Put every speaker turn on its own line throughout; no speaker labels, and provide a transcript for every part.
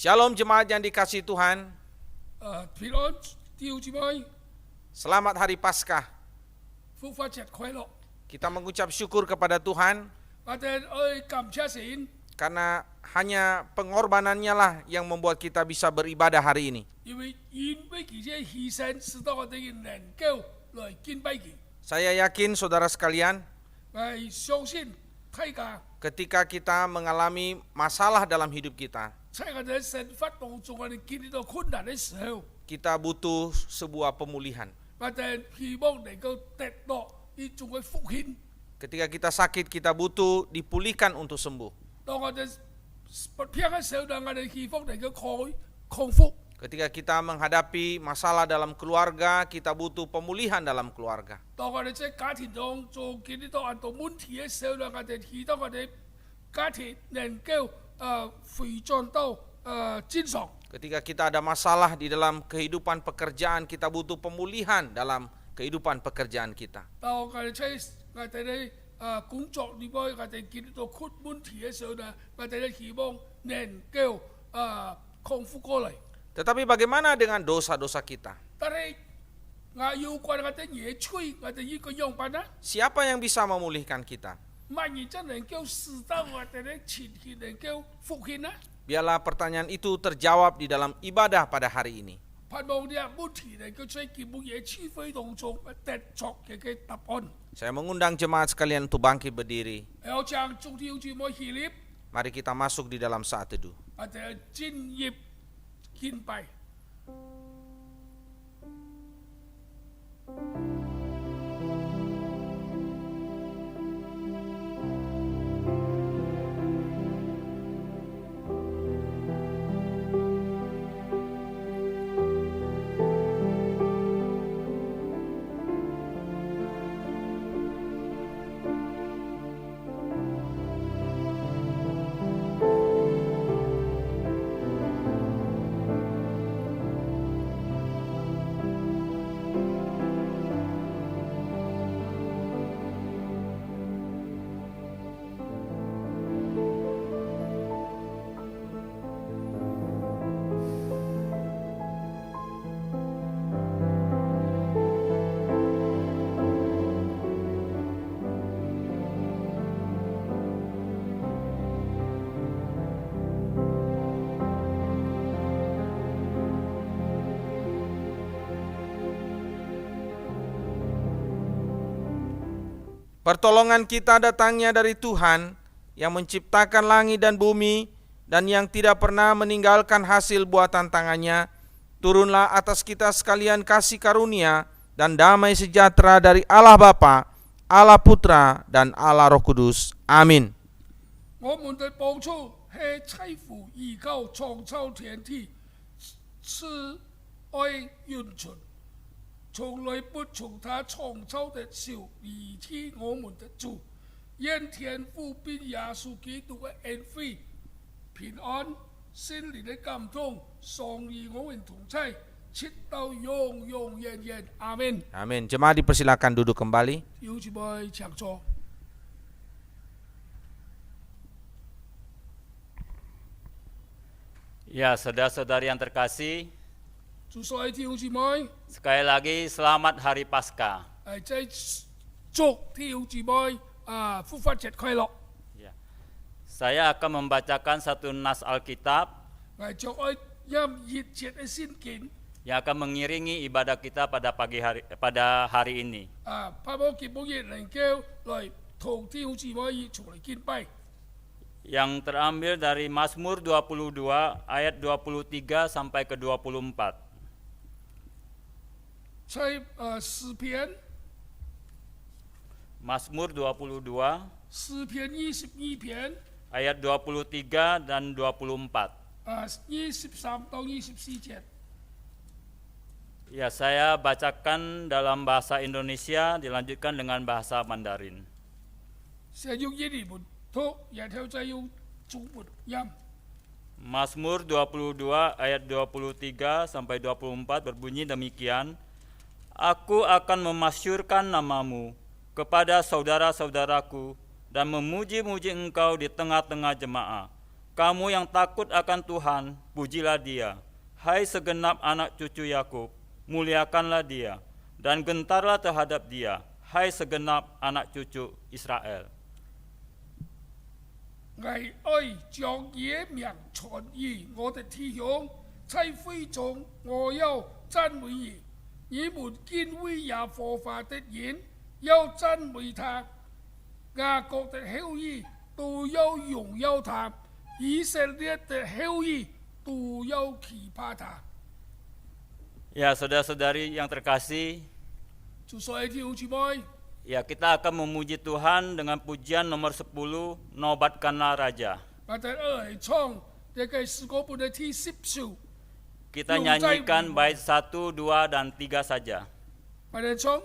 Shalom jemaat yang dikasihi Tuhan.
平安，弟兄姊妹，
Selamat Hari Paskah.
復活節快樂！
Kita mengucap syukur kepada Tuhan
我哋愛感謝神，
karena hanya pengorbanannya lah yang membuat kita bisa beribadah hari ini.
因為因為佢嘅犧牲，使到我哋能夠來敬拜佢。
Saya yakin saudara sekalian,
我係相信大家
ketika kita mengalami masalah dalam hidup kita,
在我哋生活當中，我哋經歷到困難嘅時候，
kita butuh sebuah pemulihan.
我哋希望能夠得到呢種嘅復興。
Ketika kita sakit, kita butuh dipulihkan untuk sembuh.
當我哋不偏嘅時候，我哋希望能夠康復。
Ketika kita menghadapi masalah dalam keluarga, kita butuh pemulihan dalam keluarga.
當我哋喺家庭當中經歷到很多問題嘅時候，我哋希望我哋家庭能夠回轉到正常。
Ketika kita ada masalah di dalam kehidupan pekerjaan, kita butuh pemulihan dalam kehidupan pekerjaan kita.
當我哋喺工作裏邊，我哋見到問題嘅時候呢，我哋希望能夠康復過嚟。
Tetapi bagaimana dengan dosa-dosa kita?
但係有關我哋野趣，我哋呢個樣板呢，
Siapa yang bisa memulihkan kita?
萬一真能夠使到我哋嘅前期能夠復興呢？
Biarlah pertanyaan itu terjawab di dalam ibadah pada hari ini.
盼望呢個問題能夠在基本野趣會當中得出嘅答案。
Saya mengundang jemaat sekalian untuk bangkit berdiri.
有將眾弟兄姊妹起立，
Mari kita masuk di dalam saat teduh.
我哋進入敬拜。
Pertolongan kita datangnya dari Tuhan yang menciptakan langit dan bumi dan yang tidak pernah meninggalkan hasil buatan tangannya. Turunlah atas kita sekalian kasih karunia dan damai sejahtera dari Allah Bapa, Allah Putra, dan Allah Roh Kudus. Amin.
我們的幫助係妻父依靠創造天地，是愛完全，從來不從他創造的時離棄我們的主。願天父並耶穌基督嘅恩惠、平安、心靈的感動，常與我們同在，直到永永遠遠。阿門。
Amin. Jemaat dipersilakan duduk kembali.
弟兄姊妹請坐。
Ya, saudara-saudari yang terkasih,
主所愛弟兄姊妹，
sekali lagi selamat Hari Paskah.
在祝弟兄姊妹復活節快樂。
Ya. Saya akan membacakan satu nas Alkitab
我將愛音熱切嘅先見，
yang akan mengiringi ibadah kita pada hari ini.
盼望基本嘢能夠來同弟兄姊妹一同嚟敬拜。
Yang terambil dari Mazmur 22 ayat 23 sampai ke 24.
在詩篇
Mazmur 22
詩篇22篇
ayat 23 dan 24.
23到24節。
Ya, saya bacakan dalam bahasa Indonesia, dilanjutkan dengan bahasa Mandarin.
先用英語讀，然後再用中文音。
Mazmur 22 ayat 23 sampai 24 berbunyi demikian. Aku akan memasyurkan namamu kepada saudara-saudaraku dan memuji-muji engkau di tengah-tengah jemaah. Kamu yang takut akan Tuhan, pujilah Dia. Hai segenap anak cucu Yakub, muliakanlah Dia. dan gentarlah terhadap dia, hai segenap anak cucu Israel.
我愛將野名傳於我的弟兄，在會中我要讚美你。你們敬畏耶和華的人要讚美他，雅各的後裔都要榮耀他，以色列的後裔都要懼怕他。
Ya, saudara-saudari yang terkasih,
就所以弟兄姊妹，
ya kita akan memuji Tuhan dengan pujian nomor 10, Nobatkanlah Raja.
我哋嚟唱呢個詩歌本嘅第10首，
Kita nyanyikan bait 1, 2, dan 3 saja.
我哋唱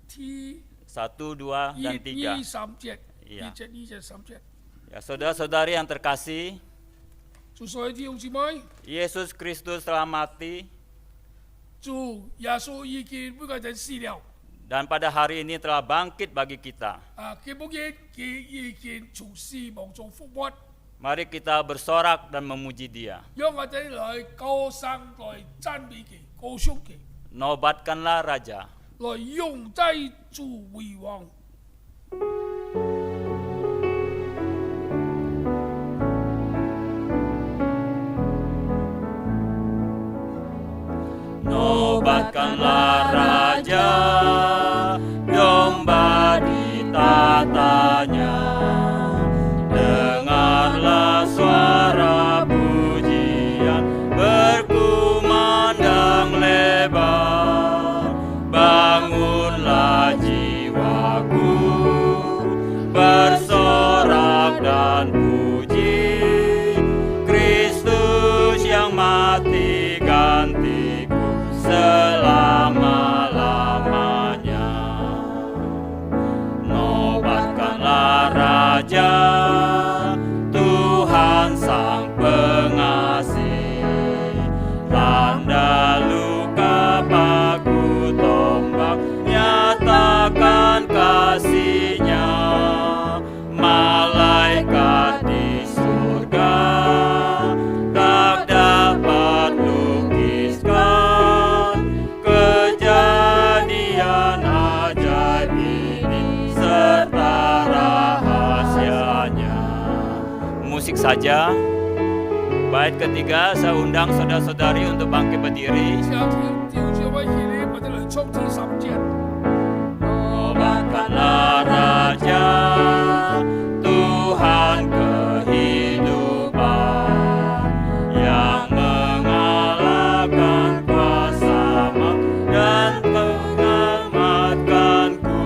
第
1, 2, dan 3.
3節，
Iya.
2節、2節、3節。
Ya, saudara-saudari yang terkasih,
就所以弟兄姊妹，
Yesus Kristus telah mati
主耶穌已經為我哋死了，
dan pada hari ini telah bangkit bagi kita.
基本嘅佢已經從死亡中復活，
Mari kita bersorak dan memuji Dia.
讓我哋來高聲來讚美佢，高頌佢，
Nobatkanlah Raja.
來擁戴主為王。 Nobatkanlah Raja, domba ditatanya. Dengarlah suara pujian berkumandang lebar. Bangunlah jiwaku, bersorak dan puji Kristus yang mati gantiku selama-lamanya. Nobatkanlah Raja, Tuhan Sang Pengasih. Tanda luka paku tombak, nyatakan kasih-Nya. Malaikat di surga tak dapat lukiskan kejadian ajaib ini serta rahasianya. Musik saja. Bait ketiga, saya undang saudara-saudari untuk bangkit berdiri. 下弟兄姊妹起嚟，我哋嚟唱第3節。
Nobatkanlah Raja, Tuhan kehidupan, yang mengalahkan kuasa maut dan menyelamatkanku.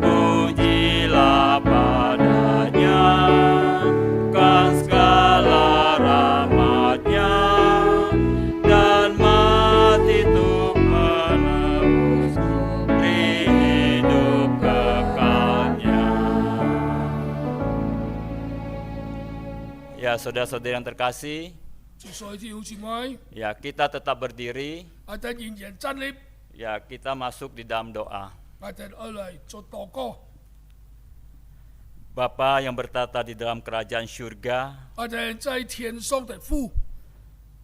Pujilah padanya, kan segala rahmat-Nya, dan mati untuk menebusku, beri hidup kekalnya. Ya, saudara-saudari yang terkasih,
就所以弟兄姊妹，
ya kita tetap berdiri,
我哋仍然站立，
ya kita masuk di dalam doa.
我哋嚟做禱告。
Bapa yang bertata di dalam kerajaan surga,
我哋在天上的父，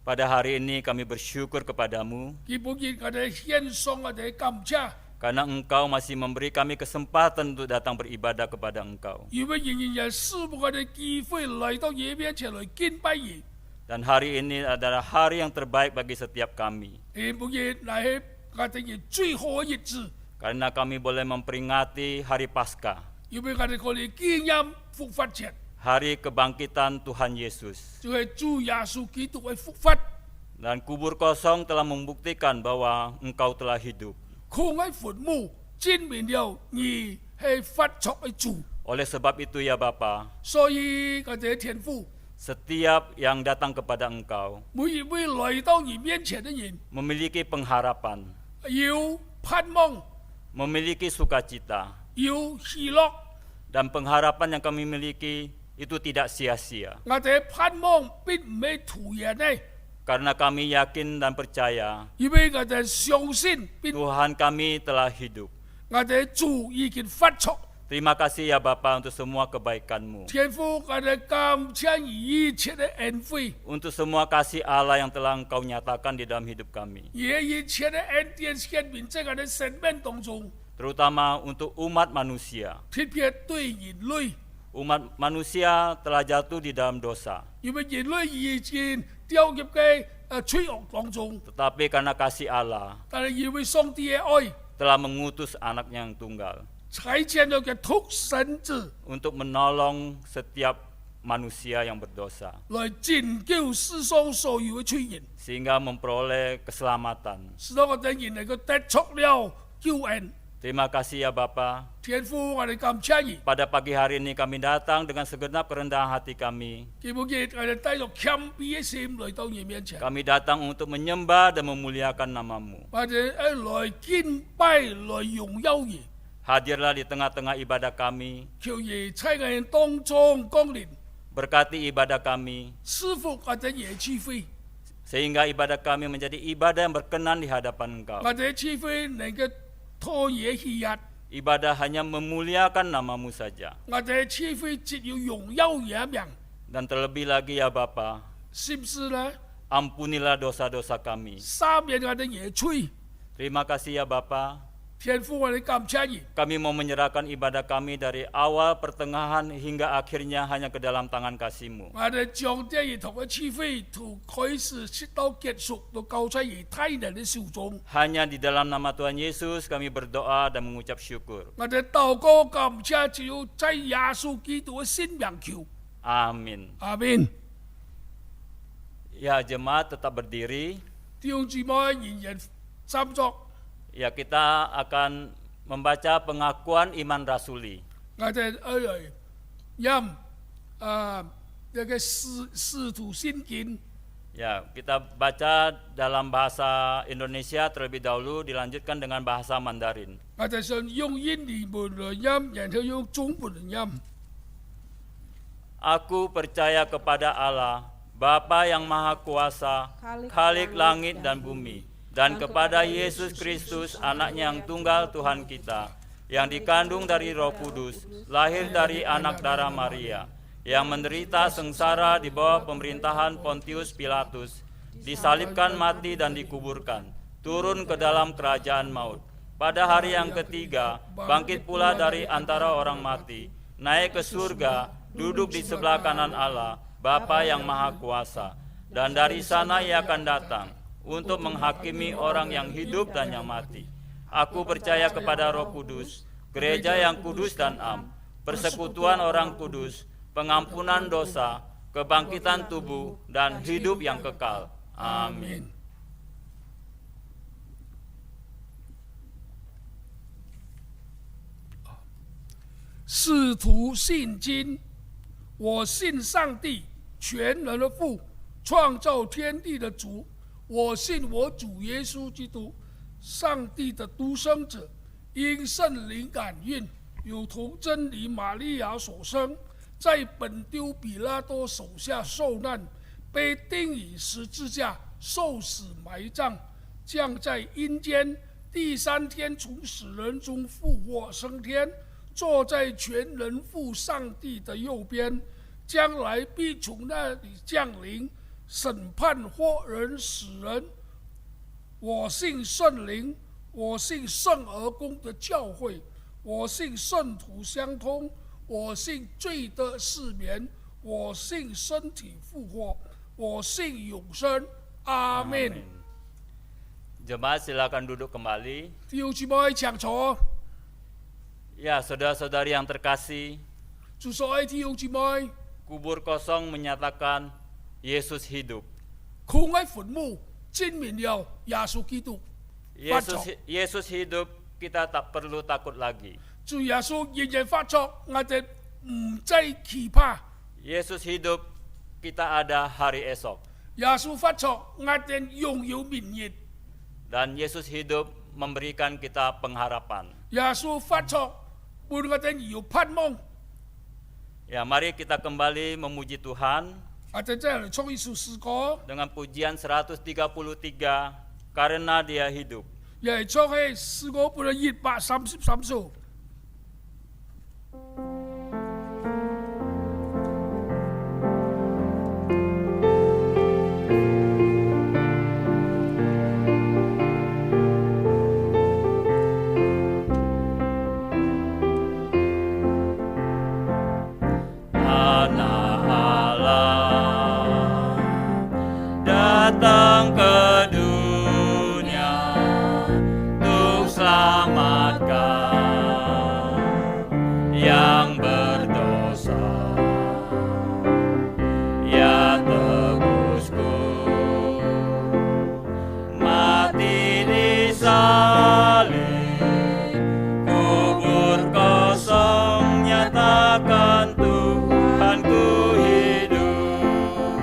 pada hari ini kami bersyukur kepadamu
基本上我哋獻上我哋感謝，
karena Engkau masih memberi kami kesempatan untuk datang beribadah kepada Engkau.
因為仍然有賜福我哋機會嚟到你面前嚟敬拜你。
Dan hari ini adalah hari yang terbaik bagi setiap kami,
基本上係我哋嘅最好嘅日子，
karena kami boleh memperingati hari Paskah,
因為我哋可以紀念復活節，
hari kebangkitan Tuhan Yesus.
就係主耶穌基督嘅復活。
Dan kubur kosong telah membuktikan bahwa Engkau telah hidup.
空嘅墳墓證明了你係復活嘅主，
Oleh sebab itu ya Bapa,
所以我哋嘅天父，
setiap yang datang kepada Engkau
每一位來到你面前嘅人，
memiliki pengharapan,
有盼望，
memiliki sukacita,
有喜樂。
dan pengharapan yang kami miliki itu tidak sia-sia.
我哋嘅盼望並唔係徒然嘅，
Karena kami yakin dan percaya
因為我哋相信並
Tuhan kami telah hidup.
我哋嘅主已經復活，
Terima kasih ya Bapa untuk semua kebaikan-Mu,
天父，我哋感謝你一切的恩惠，
untuk semua kasih Allah yang telah Engkau nyatakan di dalam hidup kami,
也一切的恩典顯明在我哋生命當中，
terutama untuk umat manusia.
特別對人類，
Umat manusia telah jatuh di dalam dosa,
因為人類已經掉入嘅罪惡當中，
tetapi karena kasih Allah
但係因為上帝嘅愛，
telah mengutus anaknya yang tunggal
差遣咗嘅獨生子
untuk menolong setiap manusia yang berdosa,
來拯救世上所有嘅罪人，
sehingga memperoleh keselamatan.
使到我哋人能夠得着了救恩。
Terima kasih ya Bapa.
天父，我哋感謝你，
Pada pagi hari ini kami datang dengan segenap kerendahan hati kami.
今日我哋帶着謙卑嘅心來到你面前，
Kami datang untuk menyembah dan memuliakan nama-Mu.
我哋來敬拜，來榮耀你。
Hadirlah di tengah-tengah ibadah kami,
求你在我哋當中降臨，
berkati ibadah kami,
賜福我哋嘅智慧，
sehingga ibadah kami menjadi ibadah yang berkenan di hadapan Engkau.
我哋嘅智慧能夠拖野喜悅，
Ibadah hanya memuliakan nama-Mu saja.
我哋嘅智慧只要榮耀你嘅名，
Dan terlebih lagi ya Bapa,
是不是呢？
ampunilah dosa-dosa kami.
赦免我哋嘅罪。
Terima kasih ya Bapa.
天父，我哋感謝你，
Kami mau menyerahkan ibadah kami dari awal, pertengahan, hingga akhirnya hanya ke dalam tangan kasih-Mu.
我哋將這一套嘅智慧從開始直到結束，都交在你太能嘅手中。
Hanya di dalam nama Tuhan Yesus kami berdoa dan mengucap syukur.
我哋禱告感謝，只有在耶穌基督嘅聖名求。
Amin.
阿門。
Ya, jemaat tetap berdiri.
弟兄姊妹仍然站作。
Ya, kita akan membaca pengakuan iman rasuli.
我哋嚟飲呢個使徒信經，
Ya, kita baca dalam bahasa Indonesia terlebih dahulu, dilanjutkan dengan bahasa Mandarin.
我哋想用印尼文嚟飲，然後用中文嚟飲。
Aku percaya kepada Allah, Bapa yang Maha Kuasa, Khalik langit dan bumi, dan kepada Yesus Kristus, anaknya yang tunggal Tuhan kita, yang dikandung dari Roh Kudus, lahir dari anak darah Maria, yang menderita sengsara di bawah pemerintahan Pontius Pilatus, disalibkan, mati dan dikuburkan, turun ke dalam kerajaan maut. Pada hari yang ketiga, bangkit pula dari antara orang mati, naik ke surga, duduk di sebelah kanan Allah, Bapa yang Maha Kuasa, dan dari sana Ia akan datang untuk menghakimi orang yang hidup dan yang mati. Aku percaya kepada Roh Kudus, gereja yang kudus dan am, persekutuan orang kudus, pengampunan dosa, kebangkitan tubuh, dan hidup yang kekal. Amin.
《使徒信經》，我信上帝，全能的父，創造天地的主。我信我主耶穌基督，上帝的獨生子，因聖靈感孕，有同真理瑪利亞所生，在本丟比拉多手下受難，被釘於十字架，受死埋葬，降在陰間，第三天從死人中復活升天，坐在全能父上帝的右邊，將來必從那裡降臨，審判活人死人。我信聖靈，我信聖而公的教會，我信聖徒相通，我信罪的赦免，我信身體復活，我信永生。阿門。
Jemaat silakan duduk kembali.
弟兄姊妹請坐。
Ya, saudara-saudari yang terkasih,
主所愛弟兄姊妹，
kubur kosong menyatakan Yesus hidup.
空嘅墳墓證明了耶穌基督發作。
Yesus hidup, kita tak perlu takut lagi.
主耶穌仍然發作，我哋唔再懼怕。
Yesus hidup, kita ada hari esok.
耶穌發作，我哋擁有明日。
Dan Yesus hidup memberikan kita pengharapan.
耶穌發作，伴我哋有盼望。
Ya, mari kita kembali memuji Tuhan
我哋再嚟唱一首詩歌，
dengan pujian 133, karena Dia hidup.
又係唱起詩歌本來133首。
datang ke dunia untuk selamatkan yang berdosa. Ya tebusku, mati di salib, kubur kosong nyatakan Tuhanku hidup.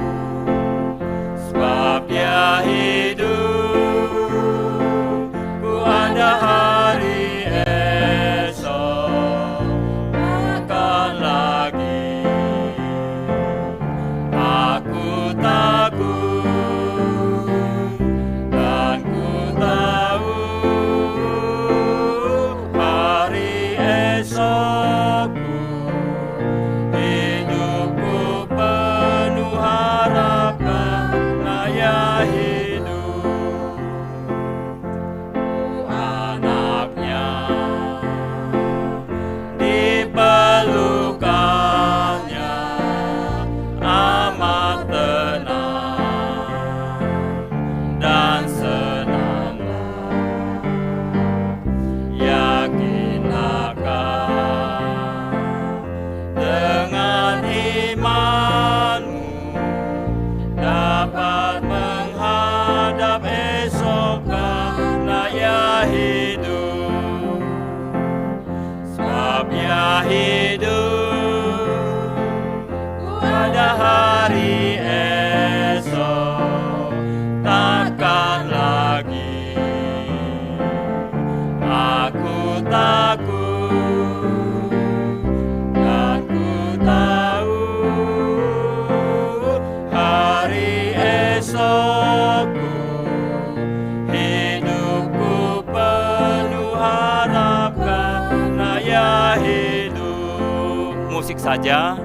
Sebab Dia hidup, ku ada hari esok, takkan lagi aku takut, dan ku tahu hari esokku, hidupku penuh harap karena Ya hidup. Anaknya dipelukannya amat tenang dan senanglah, yakinlah dengan imanmu dapat menghadap esok karena Ya hidup. Sebab Ya hidup, pada hari esok, takkan lagi aku takut, dan ku tahu hari esokku, hidupku penuh harap karena Ya hidup. Musik saja.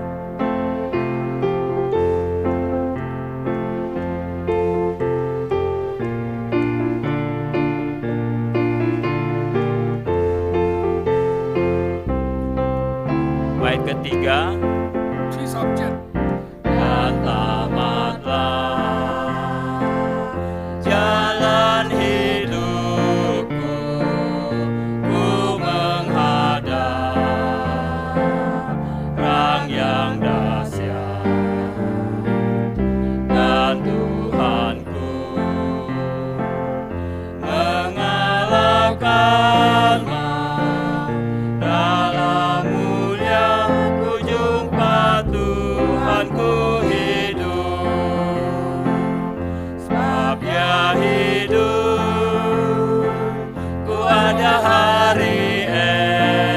Bait ketiga.
第3节，
Dan tamatlah jalan hidupku, ku menghadap perang yang dahsyat, dan Tuhanku mengalahkan maut. Dalam mulia ku jumpa Tuhanku hidup. Sebab Ya hidup, ku ada hari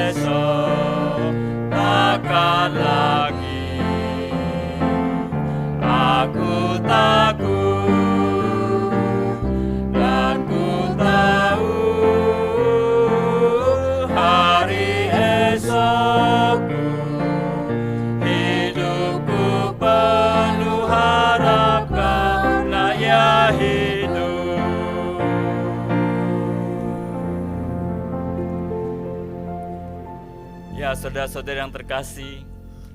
esok, takkan lagi aku takut, dan ku tahu hari esokku, hidupku penuh harap karena Ya hidup. Ya saudara-saudara yang terkasih,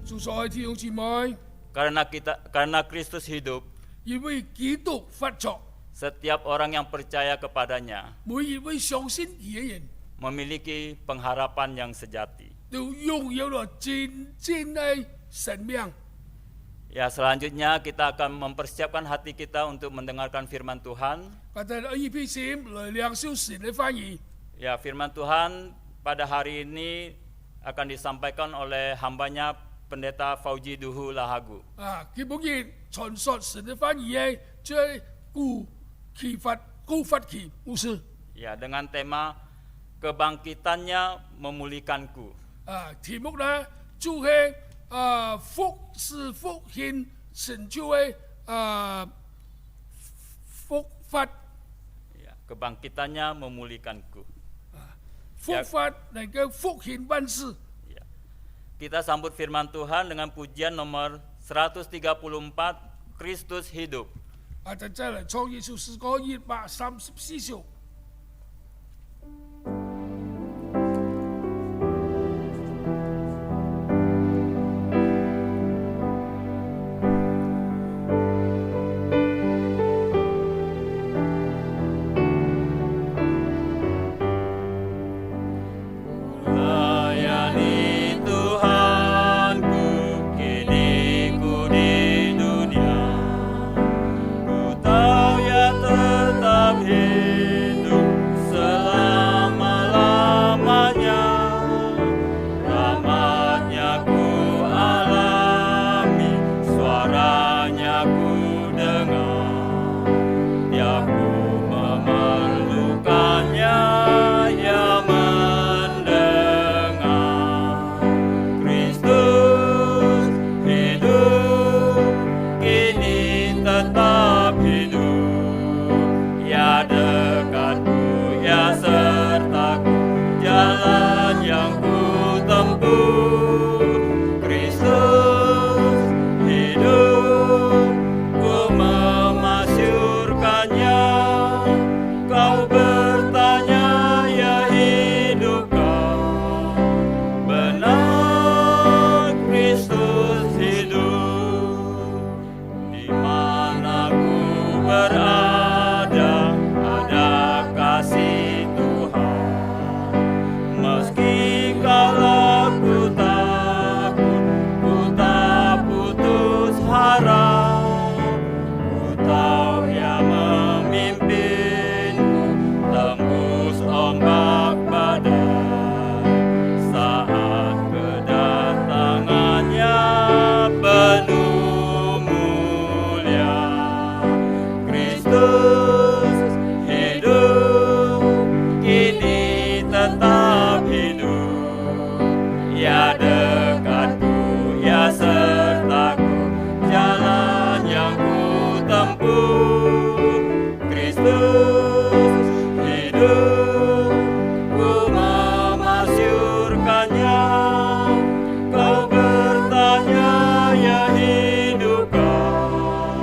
主所愛弟兄姊妹，
karena Kristus hidup,
因為基督發作，
setiap orang yang percaya kepadanya
每一位相信佢嘅人
memiliki pengharapan yang sejati.
都擁有了真正嘅生命。
Ya, selanjutnya kita akan mempersiapkan hati kita untuk mendengarkan firman Tuhan.
我哋呢篇先來兩小時嘅翻譯。
Ya, firman Tuhan pada hari ini akan disampaikan oleh hambanya Pendeta Fauji Duhu Lahagu.
基本上傳述神嘅翻譯嘅，即係高發奇牧師。
Ya, dengan tema kebangkitannya memulihkanku.
題目呢就係福是福音成就嘅復發。
Ya, kebangkitannya memulihkanku.
復發能夠復興萬事。
Ya. Kita sambut firman Tuhan dengan pujian nomor 134, Kristus hidup.
我哋再嚟唱呢首詩歌134首。
hidup. Ya dekatku, ya sertaku, jalan yang ku tempuh. Kristus hidup, ku memasyurkannya. Kau bertanya, ya hidupkah? Benar, Kristus hidup. Di mana ku berada, ada kasih Tuhan. Meski kala ku takut, ku tak putus harap. Ku tahu Ia memimpinku tembus ombak badai. Saat kedatangannya penuh mulia. Kristus hidup, kini tetap hidup. Ya dekatku, ya sertaku, jalan yang ku tempuh. Kristus hidup, ku memasyurkannya. Kau bertanya, ya hidupkah?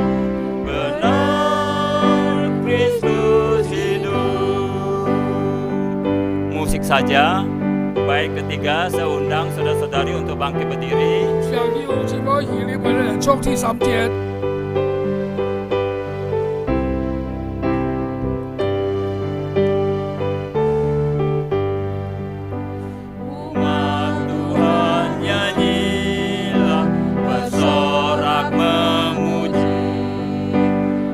Benar, Kristus hidup. Musik saja. Baik, ketiga saya undang saudara-saudari untuk bangkit berdiri.
向弟兄姊妹以你們嚟作第三節。
Umat Tuhan nyanyilah, bersorak memuji,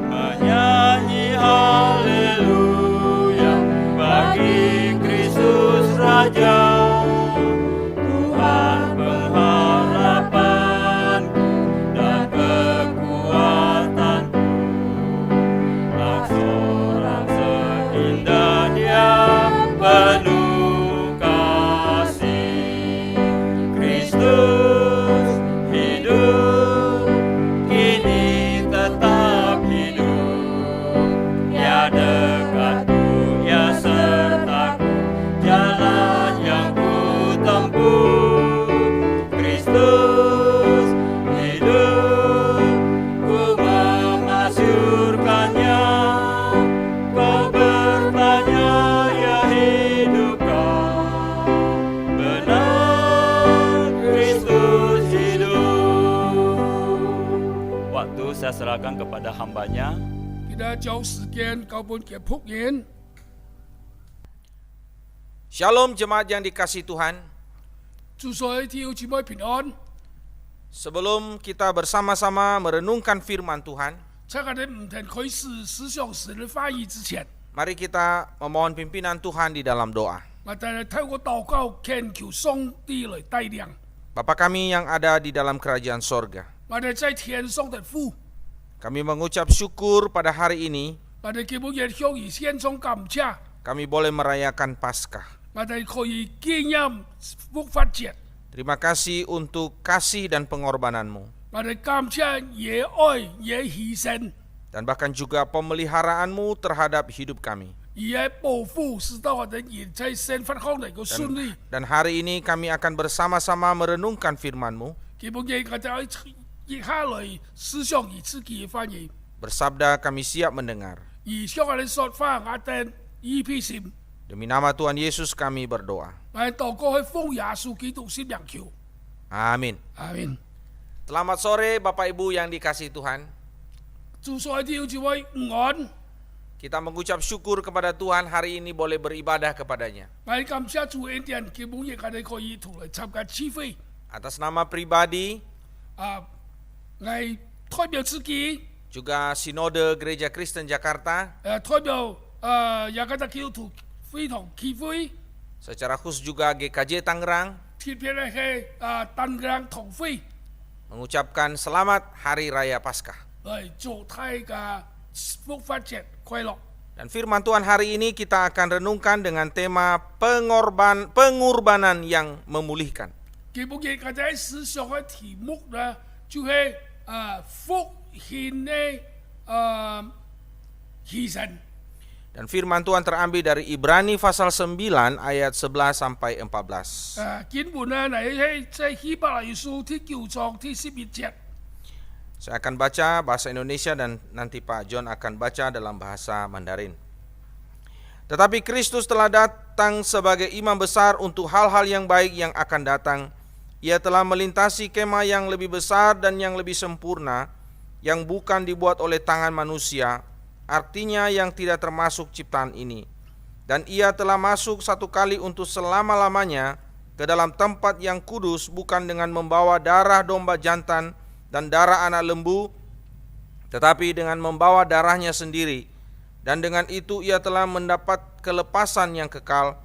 menyanyi haleluya bagi Kristus Raja. Tuhan pengharapanku dan kekuatanku, tak seorang seindah Dia penuh kasih. Kristus hidup, kini tetap hidup. Ya dekatku, ya sertaku, jalan yang ku tempuh. Kristus hidup, ku memasyurkannya. Kau bertanya, ya hidupkah? Benar, Kristus hidup. Waktu saya serahkan kepada hambanya.
記得將時間交本給僕人。
Shalom jemaat yang dikasihi Tuhan.
祝所有弟兄姊妹平安。
Sebelum kita bersama-sama merenungkan firman Tuhan,
在我哋唔停開始思想神嘅話語之前，
mari kita memohon pimpinan Tuhan di dalam doa.
我哋透過禱告祈求上帝嚟帶領。
Bapa kami yang ada di dalam kerajaan sorga,
我哋在天上的父，
kami mengucap syukur pada hari ini
我哋基本嘢向以獻上感謝，
kami boleh merayakan Paskah.
我哋可以紀念復活節，
Terima kasih untuk kasih dan pengorbananmu,
我哋感謝也愛也犧牲，
dan bahkan juga pemeliharaanmu terhadap hidup kami.
也保護，使到我哋人在生活上能夠順利。
Dan hari ini kami akan bersama-sama merenungkan firman-Mu.
基本嘢我哋一下嚟思想以自己嘅反應，
Bersabda kami siap mendengar.
而向我哋說話，我哋依批心，
Demi nama Tuhan Yesus kami berdoa.
我哋禱告去奉耶穌基督聖名求，
Amin.
阿門。
Selamat sore Bapak Ibu yang dikasihi Tuhan.
祝所有弟兄姊妹午安。
Kita mengucap syukur kepada Tuhan hari ini boleh beribadah kepadanya.
我哋感謝主恩典，基本嘢我哋可以同嚟參加聚會。
Atas nama pribadi,
啊，我代表自己，
juga Sinode Gereja Kristen Jakarta,
代表雅各達基督徒會堂聚會，
secara khusus juga GKJ Tangerang,
特別係單港堂會
mengucapkan selamat Hari Raya Paskah.
嚟祝大家復活節快樂。
Dan firman Tuhan hari ini kita akan renungkan dengan tema pengorbanan yang memulihkan.
基本嘢我哋思想嘅題目呢，就係復興嘅犧牲。
Dan firman Tuhan terambil dari Ibrani pasal 9 ayat 11 sampai 14.
經文呢嚟喺即係希伯來書第9章第11節。
Saya akan baca bahasa Indonesia dan nanti Pak John akan baca dalam bahasa Mandarin. Tetapi Kristus telah datang sebagai imam besar untuk hal-hal yang baik yang akan datang. Ia telah melintasi kemah yang lebih besar dan yang lebih sempurna, yang bukan dibuat oleh tangan manusia, artinya yang tidak termasuk ciptaan ini. Dan ia telah masuk satu kali untuk selama-lamanya ke dalam tempat yang kudus, bukan dengan membawa darah domba jantan dan darah anak lembu, tetapi dengan membawa darahnya sendiri. Dan dengan itu ia telah mendapat kelepasan yang kekal.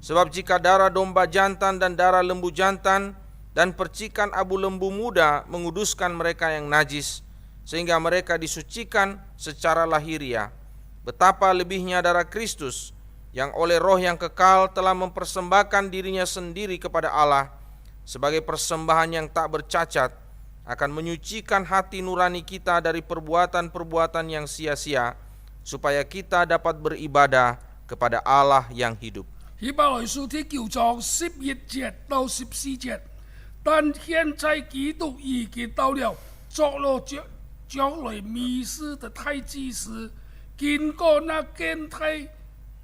Sebab jika darah domba jantan dan darah lembu jantan dan percikan abu lembu muda menguduskan mereka yang najis, sehingga mereka disucikan secara lahiriah, betapa lebihnya darah Kristus yang oleh roh yang kekal telah mempersembahkan dirinya sendiri kepada Allah sebagai persembahan yang tak bercacat, akan menyucikan hati nurani kita dari perbuatan-perbuatan yang sia-sia, supaya kita dapat beribadah kepada Allah yang hidup.
希伯來書第9章11節到14節，但現在基督已經到了，作了將來迷失的太祭司，經過那更太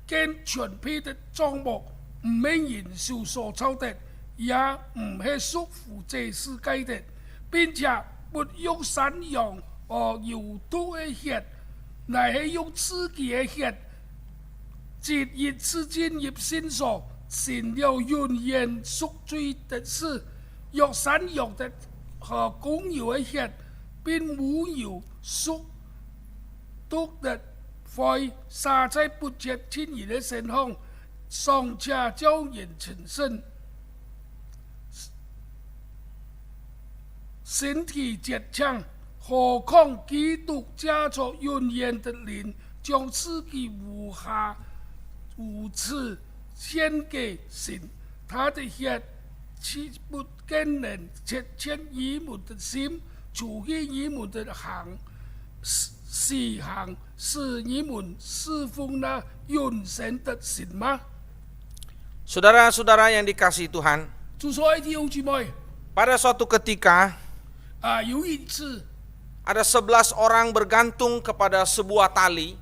更全備的帳幕，唔係人手所造的，也唔係屬乎這世界的，並且不用山羊和牛犢的血，乃係用自己的血，藉一次進入聖所，成了永遠贖罪的事。若山羊的和公牛的血，並冇有贖毒的灰灑在不潔天然的身上，尚且叫人成聖，身體潔淨，何況基督駕着永遠的靈，將自己無瑕無疵獻給神，他的血豈不更能潔淨你們的心，除去你們的死行，使你們侍奉那永生的神嗎？
Saudara-saudara yang dikasihi Tuhan,
主所愛的弟兄姊妹，
pada suatu ketika
有一次
ada 11 orang bergantung kepada sebuah tali,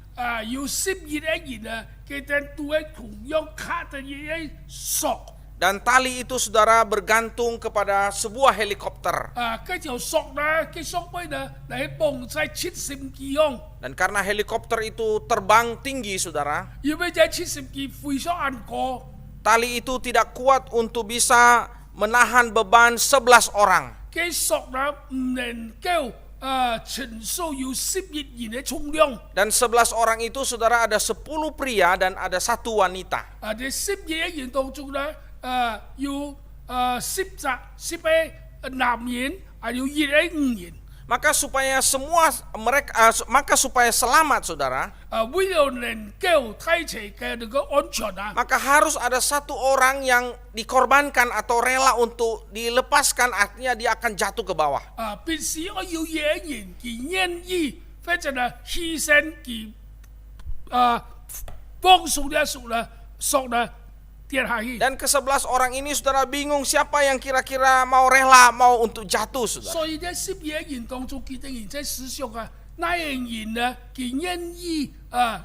有11個人啊，佢哋都係同樣卡嘅嘢索。
dan tali itu saudara bergantung kepada sebuah helikopter.
嗰條索呢，佢索尾呢，嚟綁在70機上，
Dan karena helikopter itu terbang tinggi saudara,
因為在70機非常安高，
tali itu tidak kuat untuk bisa menahan beban 11 orang.
佢索呢唔能夠承受有11人嘅重量。
Dan 11 orang itu saudara ada 10 pria dan ada 1 wanita.
喺11個人當中呢，有10個男人，還有1個女人。
Maka supaya maka supaya selamat saudara,
為了能夠提前嘅那個安全啊，
maka harus ada 1 orang yang dikorbankan atau rela untuk dilepaskan, artinya dia akan jatuh ke bawah.
必須要有一個人佢願意，或者呢犧牲佢幫助呢索呢跌下去。
Dan ke-11 orang ini saudara bingung siapa yang kira-kira mau rela mau untuk jatuh saudara.
所以呢12個人當中，佢哋在思想啊，哪個人呢佢願意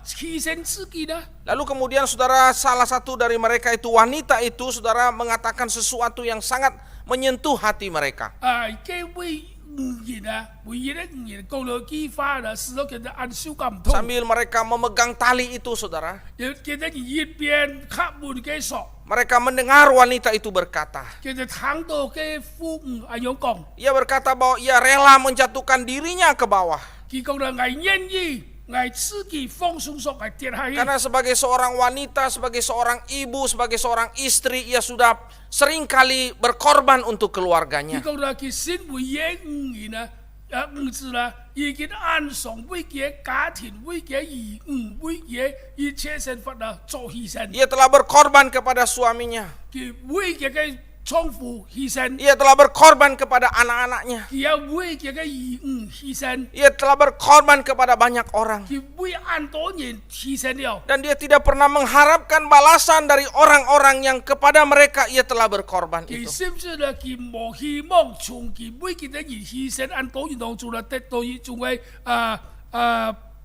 犧牲自己呢？
Lalu kemudian saudara salah satu dari mereka itu wanita itu saudara mengatakan sesuatu yang sangat menyentuh hati mereka.
佢為人啊，為一個人講咗句話啦，使到佢哋安舒感唔同。
Sambil mereka memegang tali itu saudara,
佢哋一邊卡門嘅索，
mereka mendengar wanita itu berkata.
佢哋聽到嘅父母係咁講，
Ia berkata bahwa ia rela menjatuhkan dirinya ke bawah.
佢講啦，我願意，我自己放鬆索，我跌下去。
Karena sebagai seorang wanita, sebagai seorang ibu, sebagai seorang istri, ia sudah seringkali berkorban untuk
佢
keluarganya.
講啦，佢身為嘅兒呢，兒子啦，已經安上為嘅家庭，為嘅兒女，為嘅一切生活啦做犧牲。
Dia telah berkorban kepada suaminya.
佢為嘅創父犧牲，
Ia telah berkorban kepada anak-anaknya.
佢有每嘅兒女犧牲，
Ia telah berkorban kepada banyak orang.
佢為很多人犧牲了。
Dan dia tidak pernah mengharapkan balasan dari orang-orang yang kepada mereka ia telah berkorban
佢
itu.
甚至咧，佢無希望從佢每件嘅人犧牲，很多人當中咧得到一種嘅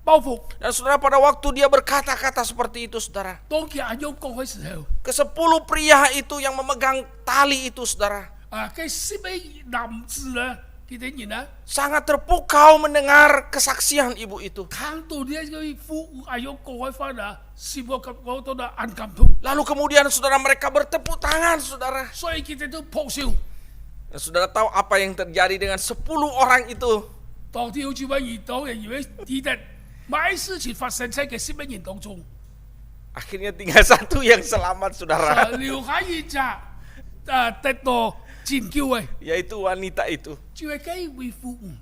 報復。
Dan saudara, pada waktu dia berkata-kata seperti itu, saudara,
當佢阿勇講嘅時候，
ke-10 pria itu yang memegang tali itu, saudara,
佢10位男子咧，佢哋人咧，
sangat terpukau mendengar kesaksian ibu itu.
聽到呢個父阿勇講嘅翻啊，使我感覺到咧很感動，
Lalu kemudian saudara, mereka bertepuk tangan, saudara.
所以佢哋都咆哮。
Dan saudara tahu apa yang terjadi dengan 10 orang itu?
當天好似揾遇到人以為記得買事情發生喺嘅10位人當中，
Akhirnya tinggal 1 yang selamat, saudara.
留下一隻得到拯救嘅，
Yaitu wanita itu.
就係佢為父母。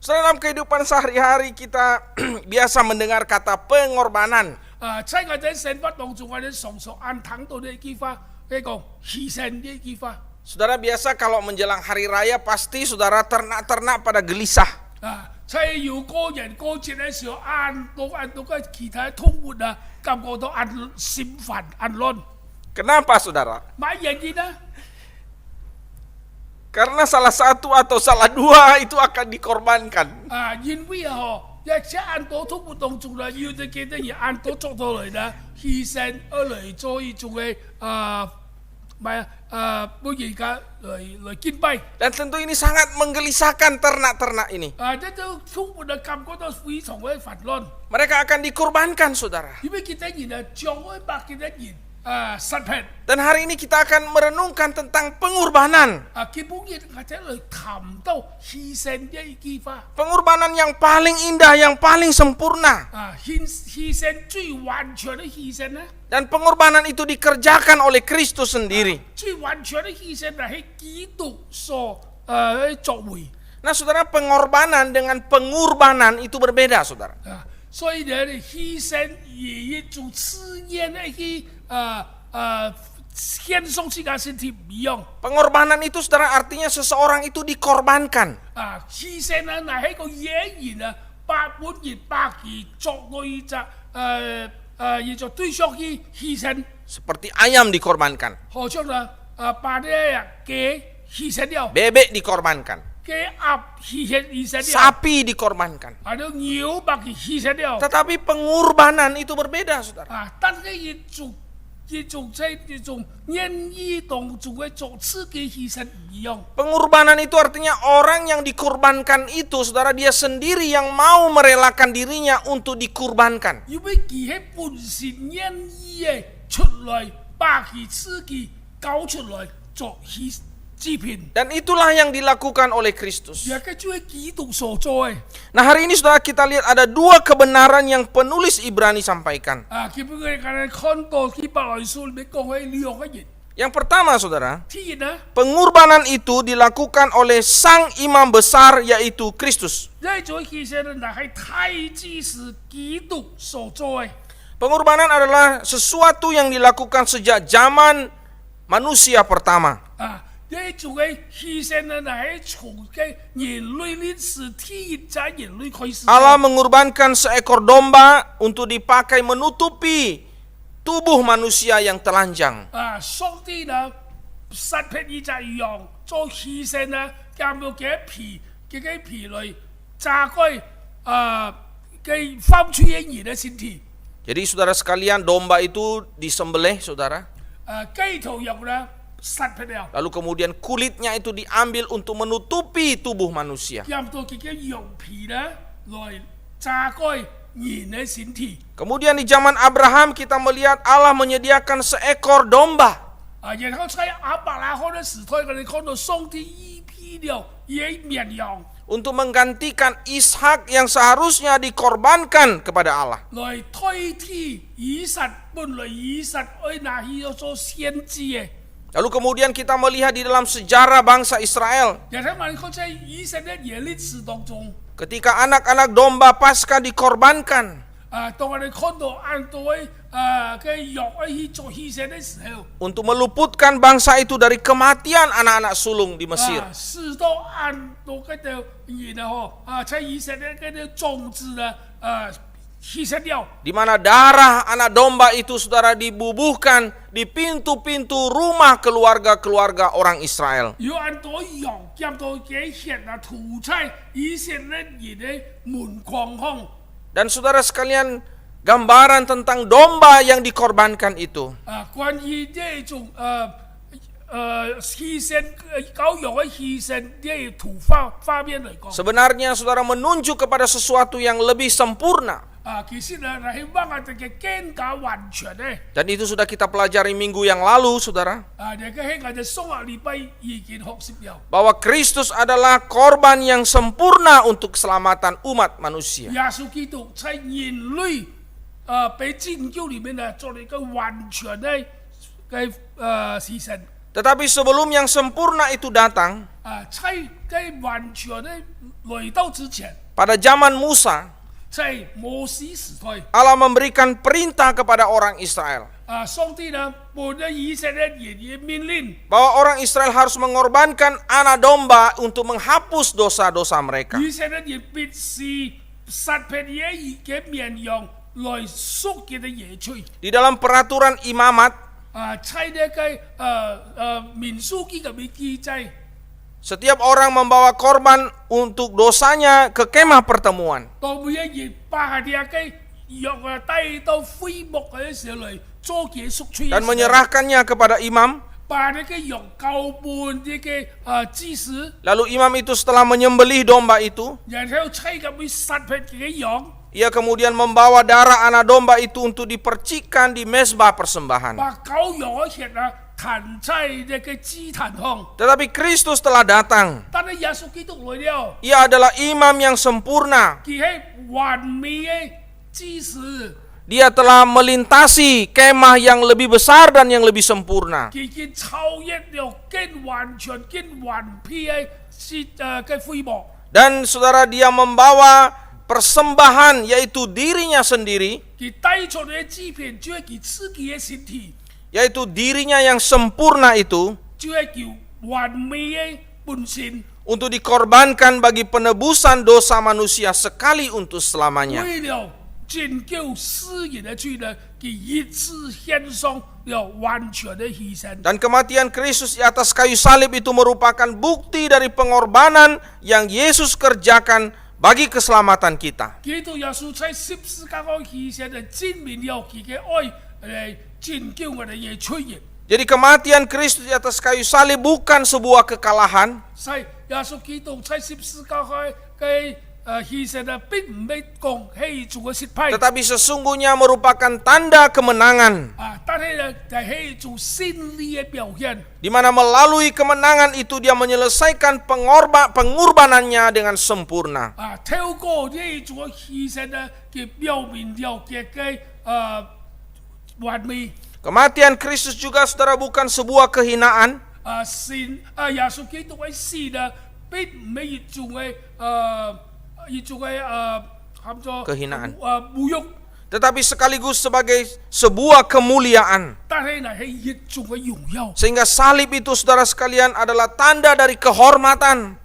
Saudara, dalam kehidupan sehari-hari kita biasa mendengar kata pengorbanan.
喺我哋生活當中，我哋常常按聽到呢句話，呢個犧牲呢句話。
Saudara, biasa kalau menjelang hari raya pasti saudara ternak-ternak pada gelisah.
在要過人過節嘅時候，按到嘅其他通活啊，感覺到按心煩按亂。
Kenapa, saudara?
乜原因啊？
Karena salah satu atau salah 2 itu akan dikorbankan.
因為一隻按到通活當中啦，要對幾多人按到做到嚟啦，犧牲而嚟做一種嘅每人家嚟敬拜。
Dan tentu ini sangat menggelisahkan ternak-ternak ini.
呢都通活嘅感覺到非常嘅煩亂，
Mereka akan dikorbankan, saudara.
因為幾多人啊，將開百幾多人失平。
Dan hari ini kita akan merenungkan tentang pengorbanan.
基本嘢或者嚟談到犧牲呢句話，
Pengorbanan yang paling indah, yang paling sempurna.
犧牲最完全嘅犧牲咧，
Dan pengorbanan itu dikerjakan oleh Kristus sendiri.
最完全嘅犧牲係基督所作為。
Nah, saudara, pengorbanan dengan pengorbanan itu berbeda, saudara.
所以咧，犧牲以一種自然嘅去獻送自己身體唔一樣。
Pengorbanan itu, saudara, artinya seseorang itu dikorbankan.
犧牲咧，係一個野人啊，百本人百己作為一隻一種對象去犧牲，
Seperti ayam dikorbankan,
好像啦把呢雞犧牲了，
bebek dikorbankan,
雞鴨犧牲了，
sapi dikorbankan.
呢牛把佢犧牲了。
Tetapi pengorbanan itu berbeda, saudara.
但係一種在一種願意當中嘅做自己犧牲唔一樣。
Pengorbanan itu artinya orang yang dikorbankan itu, saudara, dia sendiri yang mau merelakan dirinya untuk dikorbankan.
因為佢係本身願意嘅出來，把佢自己搞出來做祭品。
Dan itulah yang dilakukan oleh Kristus.
而家就係基督所做嘅。
Nah, hari ini saudara, kita lihat ada 2 kebenaran yang penulis Ibrani sampaikan.
基本嘅看到希伯來書裏面講嘅兩個人，
Yang pertama, saudara,
天啊，
pengorbanan itu dilakukan oleh sang imam besar yaitu Kristus.
呢種犧牲咧係太子是基督所做嘅。
Pengorbanan adalah sesuatu yang dilakukan sejak zaman manusia pertama.
呢種嘅犧牲咧係從嘅人類歷史天在人類開始。
Allah mengorbankan seekor domba untuk dipakai menutupi tubuh manusia yang telanjang.
上帝呢殺劈一隻羊做犧牲呢，將到嘅皮嚟炸開嘅放出人嘅身體。
Jadi saudara sekalian, domba itu disembelih, saudara.
雞頭肉呢殺劈了，
Lalu kemudian kulitnya itu diambil untuk menutupi tubuh manusia.
將到佢嘅羊皮呢來炸開人嘅身體。
Kemudian di zaman Abraham kita melihat Allah menyediakan seekor domba.
然後在亞伯拉罕嘅時代，我哋看到上帝預備了野綿羊
Untuk menggantikan Ishak yang seharusnya dikorbankan kepada Allah.
來推替以撒，本來以撒愛拿去做先知嘅。
Lalu kemudian kita melihat di dalam sejarah bangsa Israel,
然後我哋看在以色列嘅歷史當中，
ketika anak-anak domba Paskah dikorbankan,
當我哋看到按到嘅肉去做牺牲的时候，
untuk meluputkan bangsa itu dari kematian anak-anak sulung di Mesir.
士都按到嗰條然後在以色列嗰啲種子呢，犧牲掉。
Di mana darah anak domba itu saudara dibubuhkan di pintu-pintu rumah keluarga-keluarga orang Israel.
要按到肉夾到嘅血塗在以色列人嘅門框上。
Dan saudara sekalian, gambaran tentang domba yang dikorbankan itu
關於呢種犧牲狗肉嘅犧牲呢圖畫面嚟講，
sebenarnya saudara menunjuk kepada sesuatu yang lebih sempurna.
其實呢係希望我哋嘅更加完全咧。
Dan itu sudah kita pelajari minggu yang lalu, saudara.
你嘅喺我哋上個禮拜已經學習了。
Bahwa Kristus adalah korban yang sempurna untuk keselamatan umat manusia.
耶穌基督在人類被拯救裡面呢，做了一個完全的犧牲。
Tetapi sebelum yang sempurna itu datang,
在完全的來到之前，
pada zaman Musa,
在摩西時代，
Allah memberikan perintah kepada orang Israel
上帝呢撥咗以色列人嘅命令，
bahwa orang Israel harus mengorbankan anak domba untuk menghapus dosa-dosa mereka.
以色列人必須殺劈野嘅綿羊來贖佢嘅野罪。
Di dalam peraturan imamat,
在呢個民書記入面記載，
setiap orang membawa korban untuk dosanya ke kemah pertemuan.
當每一日把呢個肉帶到會幕嘅時候嚟做嘅贖罪，
Dan menyerahkannya kepada imam.
把呢個肉交伴呢個祭司，
Lalu imam itu setelah menyembelih domba itu,
然後砌入去殺劈嘅羊，
ia kemudian membawa darah anak domba itu untuk dipercikkan di mezbah persembahan.
把狗肉嘅血彈在呢個祭壇上。
Tetapi Kristus telah datang.
但係耶穌基督來了，
Ia adalah imam yang sempurna.
佢係完美嘅祭司，
Dia telah melintasi kemah yang lebih besar dan yang lebih sempurna.
佢已經超越了更完全、更完備嘅會幕。
Dan saudara, dia membawa persembahan yaitu dirinya sendiri,
佢帶出嚟嘅祭品就係佢自己嘅身體，
yaitu dirinya yang sempurna itu
就係佢完美嘅本性，
untuk dikorbankan bagi penebusan dosa manusia sekali untuk selamanya.
為了拯救世人嘅罪呢，佢一次獻上了完全嘅犧牲。
Dan kematian Kristus di atas kayu salib itu merupakan bukti dari pengorbanan yang Yesus kerjakan bagi keselamatan kita.
基督耶穌在十字架上犧牲，就證明了佢嘅愛嚟拯救我哋嘅罪人。
Jadi kematian Kristus di atas kayu salib bukan sebuah kekalahan,
係耶穌基督在十字架上嘅犧牲呢，並唔係講係一種嘅失敗，
tetapi sesungguhnya merupakan tanda kemenangan,
但係呢就係一種勝利嘅表現。
di mana melalui kemenangan itu dia menyelesaikan pengorbanannya dengan sempurna.
透過呢一種嘅犧牲呢，佢表明了佢嘅完美。
Kematian Kristus juga saudara bukan sebuah kehinaan,
耶穌基督嘅死呢，並唔係一種嘅
kehinaan,
侮辱，
tetapi sekaligus sebagai sebuah kemuliaan.
但係呢係一種嘅榮耀。
Sehingga salib itu saudara sekalian adalah tanda dari kehormatan.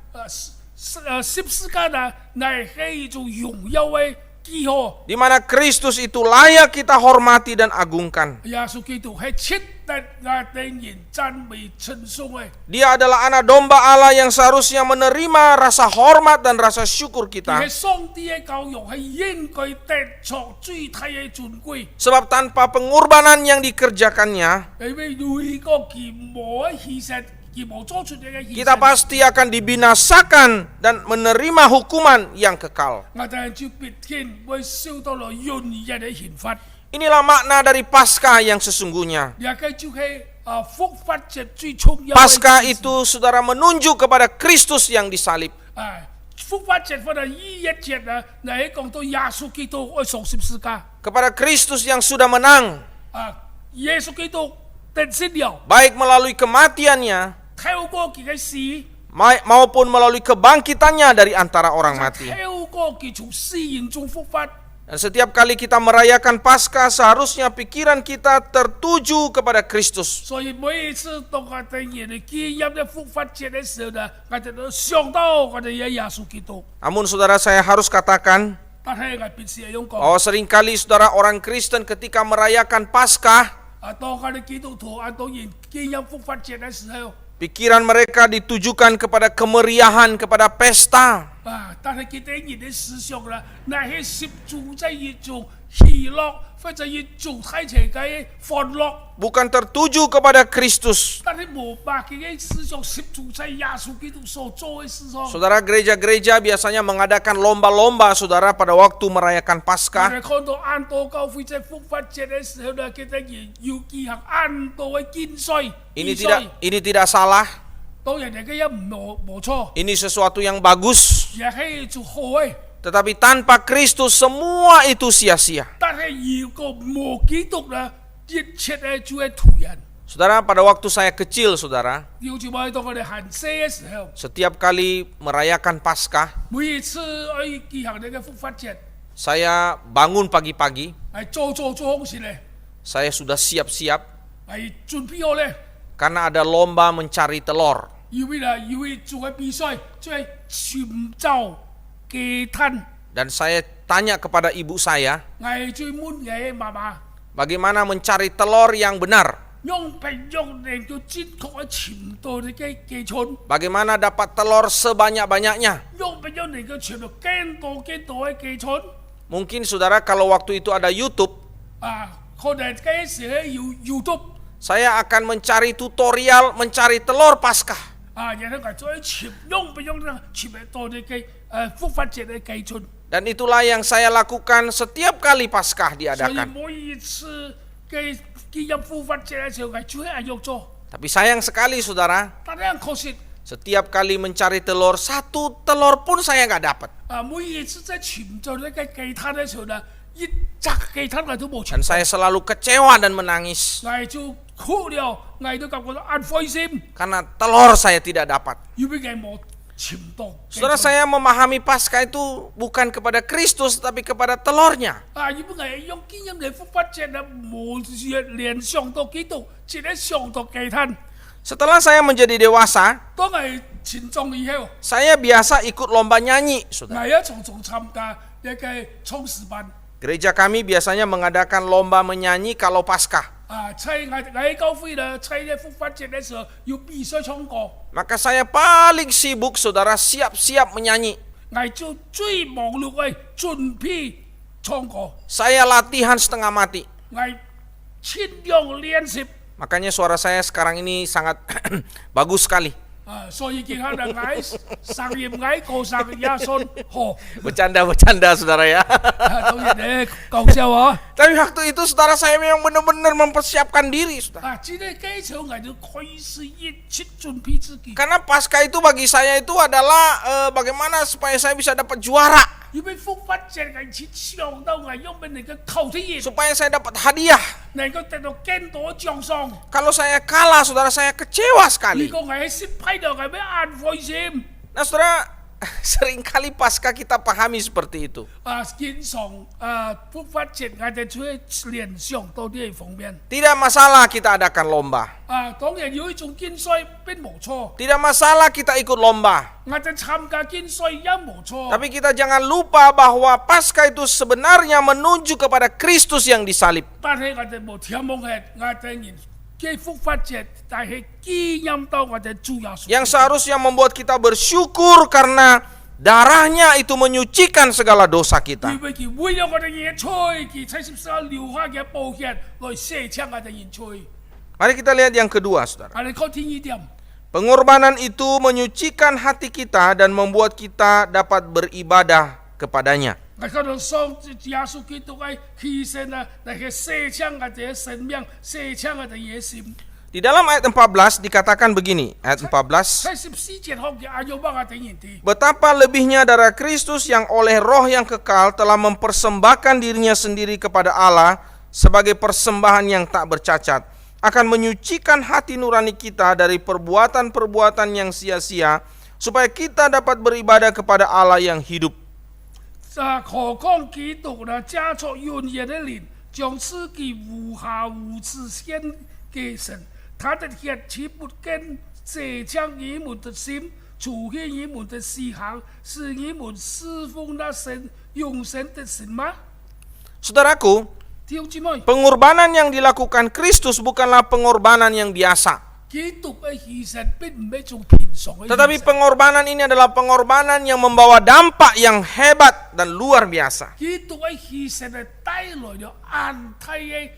十字架呢，乃係一種榮耀嘅記號。
Di mana Kristus itu layak kita hormati dan agungkan.
耶穌基督係值得我哋人讚美稱頌嘅。
Dia adalah anak domba Allah yang seharusnya menerima rasa hormat dan rasa syukur
佢
kita.
係上帝嘅教育，係應該得着最大嘅尊貴。
Sebab tanpa pengorbanan yang dikerjakannya,
因為如果佢冇犧牲，佢冇做出呢個犧
kita
牲，
pasti akan dibinasakan dan menerima hukuman yang kekal.
我哋就必定會受到了永遠嘅刑罰。
Inilah makna dari Paskah yang sesungguhnya.
呢個就係復活節最重要嘅。
Paskah itu saudara menunjuk kepada Kristus yang disalib.
復活節或者逾越節呢，係講到耶穌基督愛上十字架。
Kepada Kristus yang sudah menang,
耶穌基督得勝了，
baik melalui kematiannya
透過佢嘅死，
maupun melalui kebangkitannya dari antara orang mati.
透過佢從死人中復活。
Dan setiap kali kita merayakan Paskah, seharusnya pikiran kita tertuju kepada Kristus.
所以每一次當我哋人哋紀念嘅復活節嘅時候呢，我哋都想到我哋嘅耶穌基督。
Namun saudara, saya harus katakan
但係我必須要講，
bahwa seringkali saudara orang Kristen ketika merayakan Paskah,
當我哋基督徒當人紀念復活節嘅時候，
pikiran mereka ditujukan kepada kemeriahan, kepada pesta.
但係佢哋人嘅思想啦，乃係集中在一種喜樂或者一種太邪嘅歡樂。
Bukan tertuju kepada Kristus.
但係冇把佢嘅思想集中在耶穌基督所做嘅事上。
Saudara, gereja-gereja biasanya mengadakan lomba-lomba saudara pada waktu merayakan
我
Paskah.
哋看到安多教會在復活節嘅時候呢，佢哋要舉行安多嘅競賽。
Ini tidak salah.
當然人嘅嘢冇錯，
Ini sesuatu yang bagus.
也係做好嘅。
Tetapi tanpa Kristus semua itu sia-sia.
但係如果冇基督呢，一切咧就係徒然。
Saudara, pada waktu saya kecil, saudara,
要住喺當我哋行社嘅時候，
setiap kali merayakan Paskah,
每一次去舉行呢個復活節，
saya bangun pagi-pagi,
係做好事咧，
saya sudah siap-siap
係準備好咧，
karena ada lomba mencari telur.
要去做嘅比賽，即係尋找雞蛋。
Dan saya tanya kepada ibu saya,
係最滿嘅媽媽，
bagaimana mencari telur yang benar?
用平用嚟到正確嘅尋到你嘅雞春，
Bagaimana dapat telur sebanyak-banyaknya?
用平用嚟到尋到幾多嘅雞春。
Mungkin saudara kalau waktu itu ada YouTube,
可能嗰時咧要 YouTube，
saya akan mencari tutorial mencari telur Paskah.
然後再尋用平用咧尋到你嘅復活節嘅雞春。
Dan itulah yang saya lakukan setiap kali Paskah
所以
diadakan.
每一次嘅紀念復活節嘅時候，係最係要做。
Tapi sayang sekali saudara,
但係可惜，
setiap kali mencari telur, satu telur pun saya nggak dapat.
每一次在尋找呢個雞蛋嘅時候呢，一隻雞蛋我都冇尋
Dan。saya selalu kecewa dan menangis
我就哭了，我都感覺到灰心，
karena telur saya tidak dapat.
因為我冇尋到。
Saudara, saya memahami Paskah itu bukan kepada Kristus tapi kepada telurnya.
因為我用經驗嚟復活節呢，冇聯想到基督，只係想到雞蛋。
Setelah saya menjadi dewasa,
當我前眾以後，
saya biasa ikut lomba nyanyi,
我
saudara.
一重參加一個創始班。
Gereja kami biasanya mengadakan lomba menyanyi kalau Paskah.
喺教會呢，喺呢復活節嘅時候要比賽唱歌，
Maka saya paling sibuk, saudara, siap-siap menyanyi.
我就最忙碌嘅準備唱歌，
Saya latihan setengah mati.
我盡量練習。
Makanya suara saya sekarang ini sangat bagus sekali.
所以見下呢，我上業我過上也信好，
Bercanda-bercanda, saudara ya.
當然咧搞笑啊！
Tapi waktu itu saudara saya memang benar-benar mempersiapkan diri, saudara.
只係基礎我就開始一切準備自己，
Karena Paskah itu bagi saya itu adalah bagaimana supaya saya bisa dapat juara,
因為復活節我切想到我用俾你嘅求體驗，
supaya saya dapat hadiah.
能夠得到更多獎賞。
Kalau saya kalah, saudara, saya kecewa
如
sekali.
果我係失敗咗，我咩眼灰心？
Nah, saudara, seringkali Paskah kita pahami seperti itu.
經常復活節我哋就會聯想到呢一方面。
Tidak masalah kita adakan lomba.
當然有一種競賽並冇錯，
Tidak masalah kita ikut lomba.
我哋參加競賽也冇錯。
Tapi kita jangan lupa bahwa Paskah itu sebenarnya menuju kepada Kristus yang disalib.
但係我哋冇聽望係我哋人嘅復活節，但係紀念到我哋主耶穌。
Yang seharusnya membuat kita bersyukur karena darahnya itu menyucikan segala dosa kita.
因為佢為咗我哋嘅罪，佢喺十字架留下嘅寶血來赦清我哋嘅罪。
Mari kita lihat yang kedua, saudara.
我哋看第二點，
Pengorbanan itu menyucikan hati kita dan membuat kita dapat beribadah kepadanya.
我看到上耶穌基督嘅犧牲啊，嚟去赦清我哋嘅生命，赦清我哋嘅心。
Di dalam ayat 14 dikatakan begini, ayat 14.
喺14節學嘅阿約伯嘅定言啲。
Betapa lebihnya darah Kristus yang oleh roh yang kekal telah mempersembahkan dirinya sendiri kepada Allah sebagai persembahan yang tak bercacat, akan menyucikan hati nurani kita dari perbuatan-perbuatan yang sia-sia, supaya kita dapat beribadah kepada Allah yang hidup.
何况基督呢，加出永远的灵，将自己无瑕无疵献给神，他的血岂不更洁净你们的心，除去你们的思想，使你们侍奉那神永生的神吗？
Saudaraku,
弟兄姊妹，
pengorbanan yang dilakukan Kristus bukanlah pengorbanan yang biasa.
基督嘅犧牲並唔係一種平常嘅
Tetapi
犧牲，
pengorbanan ini adalah pengorbanan yang membawa dampak yang hebat dan luar biasa.
基督嘅犧牲係帶來咗安泰嘅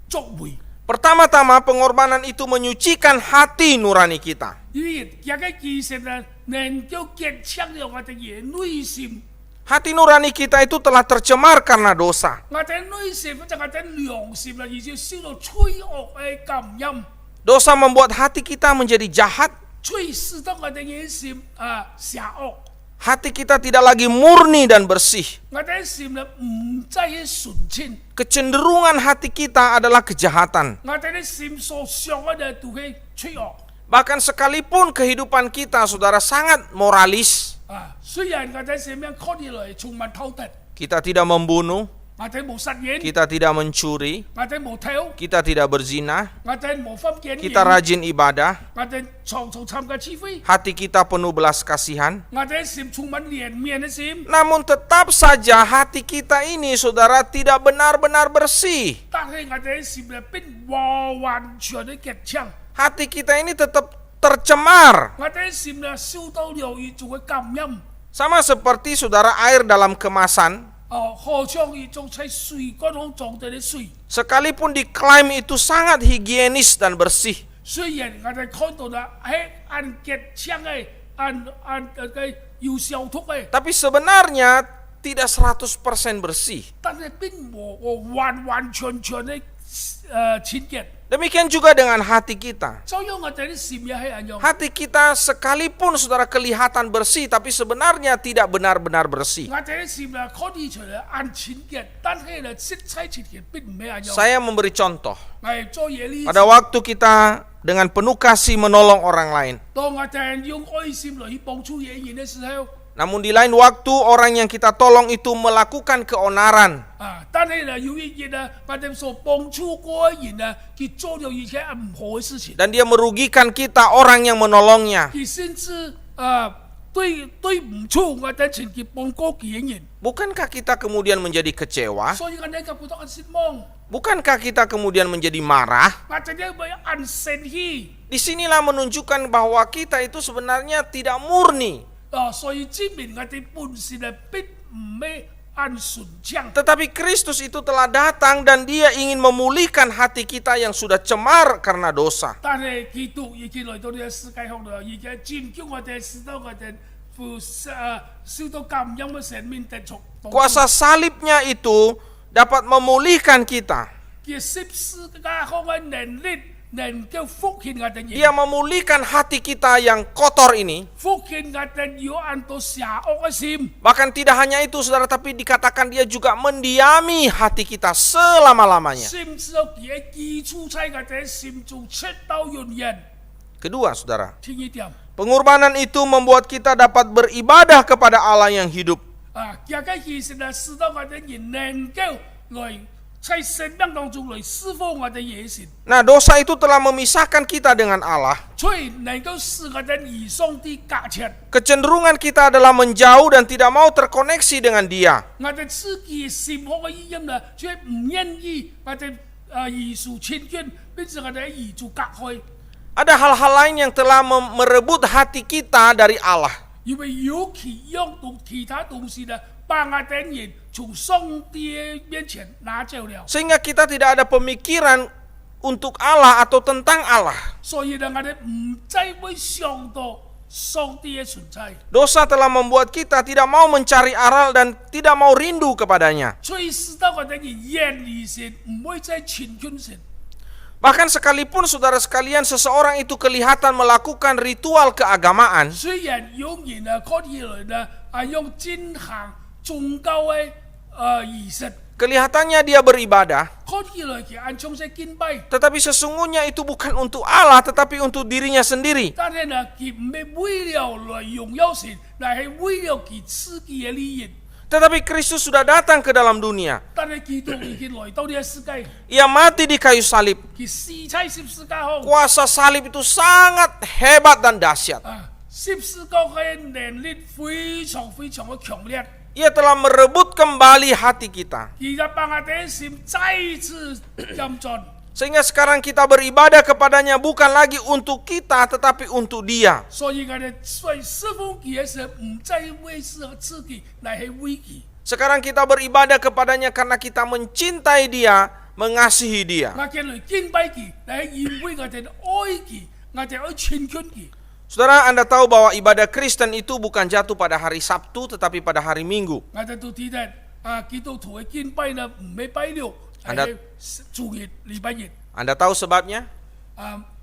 作為。
Pertama-tama pengorbanan itu menyucikan hati nurani kita.
因為這個犧牲呢，能夠潔淨咗我哋嘅內心，
Hati nurani kita itu telah tercemar karena dosa.
我哋內心就我哋良心啦，而且受到罪惡嘅感染，
Dosa membuat hati kita menjadi jahat.
罪使到我哋嘅心邪惡，
Hati kita tidak lagi murni dan bersih.
我哋嘅心呢唔再係純正，
Kecenderungan hati kita adalah kejahatan.
我哋嘅心所想嘅都係罪惡。
Bahkan sekalipun kehidupan kita, saudara, sangat moralis.
雖然我哋心樣看起來充滿偷盜，
Kita tidak membunuh,
我哋冇殺人，
kita tidak mencuri,
我哋冇偷，
kita tidak berzina,
我哋冇犯奸淫，
kita rajin ibadah,
我哋常常參加聚會，
hati kita penuh belas kasihan.
我哋心充滿憐憫嘅心。
Namun tetap saja hati kita ini, saudara, tidak benar-benar bersih.
但係我哋心入邊完全嘅潔淨，
Hati kita ini tetap tercemar.
我哋心呢受到了一種嘅感染，
Sama seperti, saudara, air dalam kemasan.
好像一種喺水缸中裝嘅水。
Sekalipun diklaim itu sangat higienis dan bersih.
雖然我哋看到啦係按潔淨嘅，按嘅有消毒嘅，
Tapi sebenarnya tidak 100% bersih.
但係並冇完全嘅清潔。
Demikian juga dengan hati kita.
就像我哋啲心也係一樣。
Hati kita sekalipun, saudara, kelihatan bersih, tapi sebenarnya tidak benar-benar bersih.
我哋啲心呢看起出嚟按清潔，但係呢實際清潔並唔係一樣。
Saya memberi contoh.
係做嘢呢，
Pada waktu kita dengan penuh kasih menolong orang lain.
當我哋用愛心嚟幫助別人嘅時候，
Namun di lain waktu orang yang kita tolong itu melakukan keonaran.
但係呢有一日呢，我哋所幫助嗰個人呢，佢做咗一些唔好嘅事情，
Dan dia merugikan kita, orang yang menolongnya.
佢甚至對唔住我哋前期幫過嘅人，
Bukankah kita kemudian menjadi kecewa?
所以我哋就覺得很失望，
Bukankah kita kemudian menjadi marah?
我哋咧會很生氣。
Disinilah menunjukkan bahwa kita itu sebenarnya tidak murni.
所以證明我哋本身呢並唔係按純正。
Tetapi Kristus itu telah datang dan dia ingin memulihkan hati kita yang sudah cemar karena dosa.
但係基督已經來到呢個世界上啦，已經拯救我哋，使到我哋受到感染嘅生命得着。
Kuasa salibnya itu dapat memulihkan kita.
佢十字架上嘅能力能夠復興我哋人，
Dia memulihkan hati kita yang kotor ini.
復興我哋有按到邪惡嘅心。
Bahkan tidak hanya itu, saudara, tapi dikatakan dia juga mendiami hati kita selama-lamanya.
甚至有佢嘅基礎喺我哋心中直到永遠。
Kedua, saudara,
聽一點，
pengorbanan itu membuat kita dapat beribadah kepada Allah yang hidup.
這個犧牲呢，使到我哋人能夠來在生命當中來侍奉我哋野神，
Nah, dosa itu telah memisahkan kita dengan Allah.
所以能夠使我哋與上帝隔絕。
Kecenderungan kita adalah menjauh dan tidak mau terkoneksi dengan Dia.
我哋自己心學嘅意音呢，卻唔願意我哋與主親近，並且我哋與主隔開。
Ada hal-hal lain yang telah merebut hati kita dari Allah.
因為有其用到其他東西呢，把我哋人從上帝面前拿走了。
Sehingga kita tidak ada pemikiran untuk Allah atau tentang Allah.
所以呢，我哋唔再會想到上帝嘅存在。
Dosa telah membuat kita tidak mau mencari Allah dan tidak mau rindu kepadanya.
所以使到我哋人遠離神，唔會再親近神。
Bahkan sekalipun, saudara sekalian, seseorang itu kelihatan melakukan ritual keagamaan,
雖然有人呢看起來呢用進行宗教嘅儀式，
kelihatannya dia beribadah,
看起來佢按從事敬拜。
tetapi sesungguhnya itu bukan untuk Allah, tetapi untuk dirinya sendiri.
但係呢，佢唔係為了來榮耀神，乃係為了佢自己嘅利益。
Tetapi Kristus sudah datang ke dalam dunia.
但係基督已經來到呢個世界，
Ia mati di kayu salib.
佢死喺十字架上。
Kuasa salib itu sangat hebat dan dahsyat.
十字架嘅能力非常非常嘅強烈，
Ia telah merebut kembali hati kita.
而家把我哋嘅心再次飲盡。
Sehingga sekarang kita beribadah kepadanya bukan lagi untuk kita tetapi untuk Dia.
所以我哋在侍奉佢嘅時候，唔再為自己，乃係為佢。
Sekarang kita beribadah kepadanya karena kita mencintai Dia, mengasihi Dia.
我哋嚟敬拜佢，乃係因為我哋愛佢，我哋愛親近佢。
Saudara, Anda tahu bahwa ibadah Kristen itu bukan jatuh pada hari Sabtu tetapi pada hari Minggu.
我哋都知道，基督徒嘅敬拜呢，唔係拜六，係主日、禮拜日。
Anda tahu sebabnya?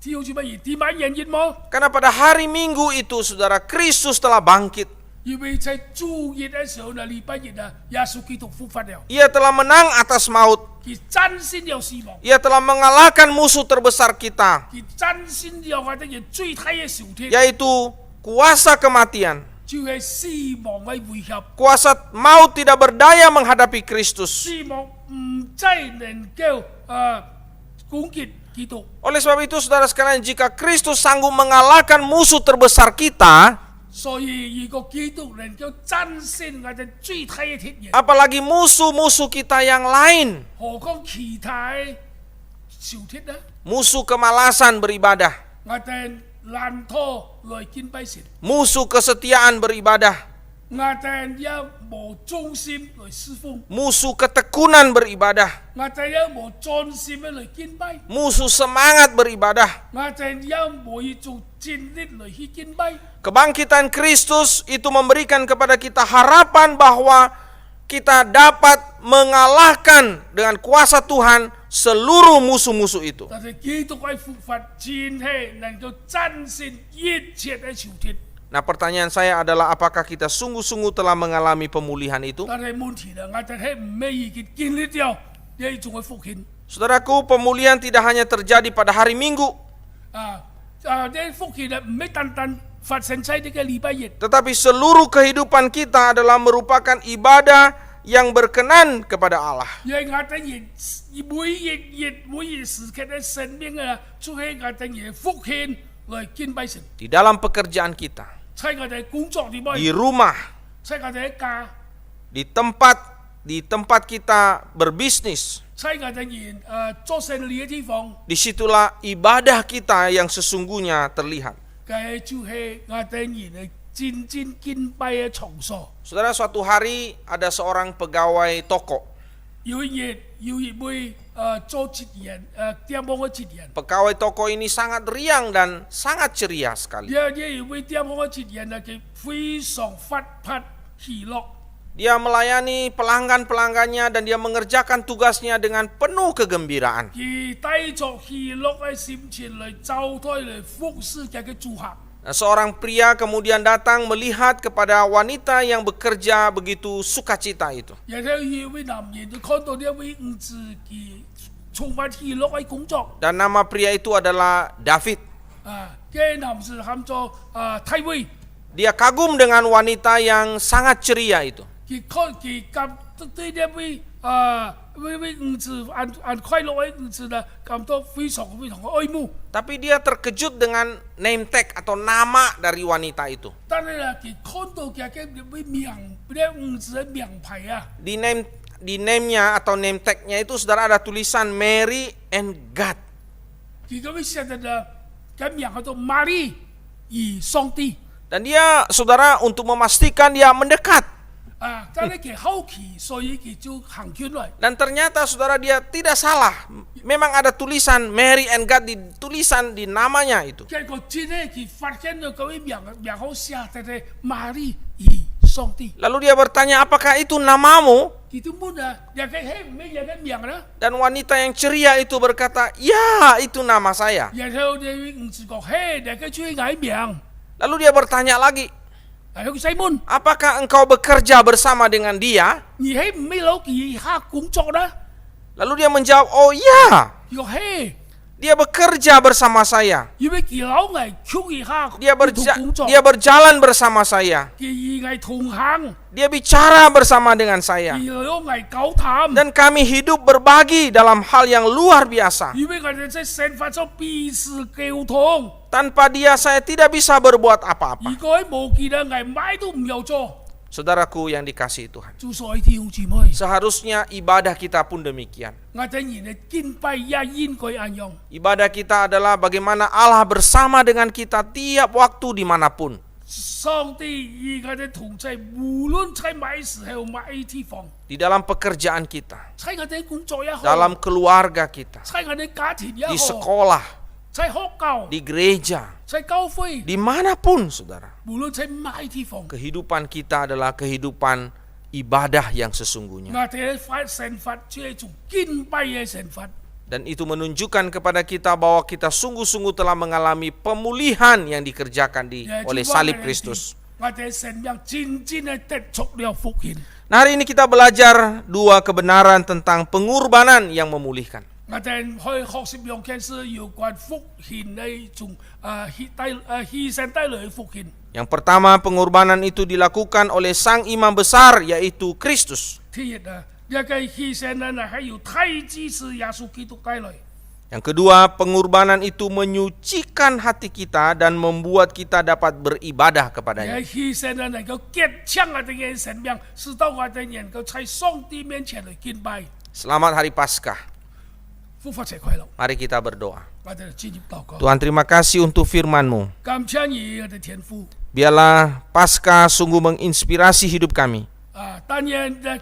天主乜嘢？點解人日麼？
Karena pada hari Minggu itu, saudara, Kristus telah bangkit.
因為在主日嘅時候呢，禮拜日啊，耶穌基督復活了，
Ia telah menang atas maut.
佢戰勝了死亡，
Ia telah mengalahkan musuh terbesar kita,
佢戰勝了我哋嘅最大嘅仇敵，
yaitu kuasa kematian.
就係死亡嘅威脅。
Kuasa maut tidak berdaya menghadapi Kristus.
死亡唔再能夠攻擊基督。
Oleh sebab itu, saudara sekalian, jika Kristus sanggup mengalahkan musuh terbesar kita,
所以如果基督能夠戰勝我哋最大嘅敵人，
apalagi musuh-musuh kita yang lain,
何況其他嘅仇敵呢？
musuh kemalasan beribadah,
我哋難拖來敬拜神，
musuh kesetiaan beribadah,
我哋也無忠心來侍奉，
musuh ketekunan beribadah,
我哋也無專心嘅來敬拜，
musuh semangat beribadah.
我哋也無以做盡力來去敬拜。
Kebangkitan Kristus itu memberikan kepada kita harapan bahwa kita dapat mengalahkan dengan kuasa Tuhan seluruh musuh-musuh itu.
但係基督嘅復活真係能夠戰勝一切嘅仇敵。
Nah, pertanyaan saya adalah apakah kita sungguh-sungguh telah mengalami pemulihan itu?
但係問題啦，我哋係唔係已經經歷咗呢一種嘅復興？
Saudaraku, pemulihan tidak hanya terjadi pada hari Minggu,
呢復興啊，唔係單單發生喺呢個禮拜日，
tetapi seluruh kehidupan kita adalah merupakan ibadah yang berkenan kepada Allah.
因為我哋每日時刻嘅生命啊，就係我哋嘅復興來敬拜神。
Di dalam pekerjaan kita,
喺我哋工作裏面，
di rumah,
喺我哋嘅家，
di tempat kita berbisnis,
喺我哋做生意嘅地方，
disitulah ibadah kita yang sesungguhnya terlihat.
佢就係我哋人真正敬拜嘅場所。
Saudara, suatu hari ada seorang pegawai toko.
有一位做職人店鋪嘅職人，
Pegawai toko ini sangat riang dan sangat ceria sekali.
一位店鋪嘅職人啊，佢非常活潑喜樂。
Dia melayani pelanggan-pelanggannya dan dia mengerjakan tugasnya dengan penuh kegembiraan.
佢帶着喜樂嘅心情嚟招待嚟服侍佢嘅顧客。
Nah, seorang pria kemudian datang melihat kepada wanita yang bekerja begitu sukacita itu.
然後一位男人就看到呢位兒子佢充滿喜樂嘅工作。
Dan nama pria itu adalah David.
嘅男士喊做大衛，
Dia kagum dengan wanita yang sangat ceria itu.
佢感對呢位兒子按快樂嘅兒子呢，感到非常非常嘅愛慕。
Tapi dia terkejut dengan name tag atau nama dari wanita itu.
但係呢，佢看到佢嘅呢兒子嘅名牌啊，
Di name-nya atau name tag-nya itu, saudara, ada tulisan Mary and God.
佢咁樣寫嘅嘅名叫做瑪麗與上帝。
Dan dia, saudara, untuk memastikan dia mendekat.
但係佢好奇，所以佢就行進來。
Dan ternyata, saudara, dia tidak salah. Memang ada tulisan Mary and God tulisan di namanya itu.
結果真係佢發現到嗰位名號寫嘅瑪麗與上帝。
Lalu dia bertanya, apakah itu namamu?
佢都問啊，人嘅係唔係人嘅名啦？
Dan wanita yang ceria itu berkata, ya, itu nama saya.
然後呢位兒子講：嘿，人嘅就係我名。
Lalu dia bertanya lagi,
然後佢細問：
apakah engkau bekerja bersama dengan dia?
你係唔係攞佢下工作啦？
Lalu dia menjawab, oh ya.
佢講：嘿，
Dia bekerja bersama saya.
因為佢老藝傾一下
Dia
唔同工作，
berjalan bersama saya.
佢藝同行，
Dia bicara bersama dengan saya.
佢老藝交談，
Dan kami hidup berbagi dalam hal yang luar biasa.
因為我哋即係生活咗彼此溝通。
Tanpa dia saya tidak bisa berbuat apa-apa.
如果冇佢咧，藝咩都唔有做。
Saudaraku yang dikasihi Tuhan.
做所以弟兄姊妹，
Seharusnya ibadah kita pun demikian.
我哋人嘅敬拜也應該一樣。
Ibadah kita adalah bagaimana Allah bersama dengan kita tiap waktu dimanapun.
上帝與我哋同在，無論喺咩時候、咩地方，
Di dalam pekerjaan kita.
喺我哋工作也好，
Dalam keluarga kita.
喺我哋家庭也
Di
好，
sekolah.
喺學校、
Di gereja.
喺教會，
Dimanapun saudara.
無論喺咩地方，
Kehidupan kita adalah kehidupan ibadah yang sesungguhnya.
我哋發生活即係做敬拜嘅生活。
Dan itu menunjukkan kepada kita bahwa kita sungguh-sungguh telah mengalami pemulihan yang dikerjakan oleh salib Kristus.
我哋生命真正嘅得着了福音。
Nah, hari ini kita belajar dua kebenaran tentang pengorbanan yang memulihkan.
我哋去學習兩件事有關福音嘅一種犧牲帶來嘅福音。
Yang pertama, pengorbanan itu dilakukan oleh sang imam besar, yaitu Kristus.
第一啊，一個犧牲咧係由太子是耶穌基督帶來。
Yang kedua, pengorbanan itu menyucikan hati kita dan membuat kita dapat beribadah
嘅
kepadanya.
犧牲咧能夠潔淨我哋嘅生命，使到我哋能夠在上帝面前嚟敬拜。
Selamat Hari Paskah.
復活節快樂！
Mari kita berdoa.
我哋進入禱告。
Tuhan, terima kasih untuk firman-Mu.
感謝你，我哋天父。
Biarlah Paskah sungguh menginspirasi hidup kami,
但願呢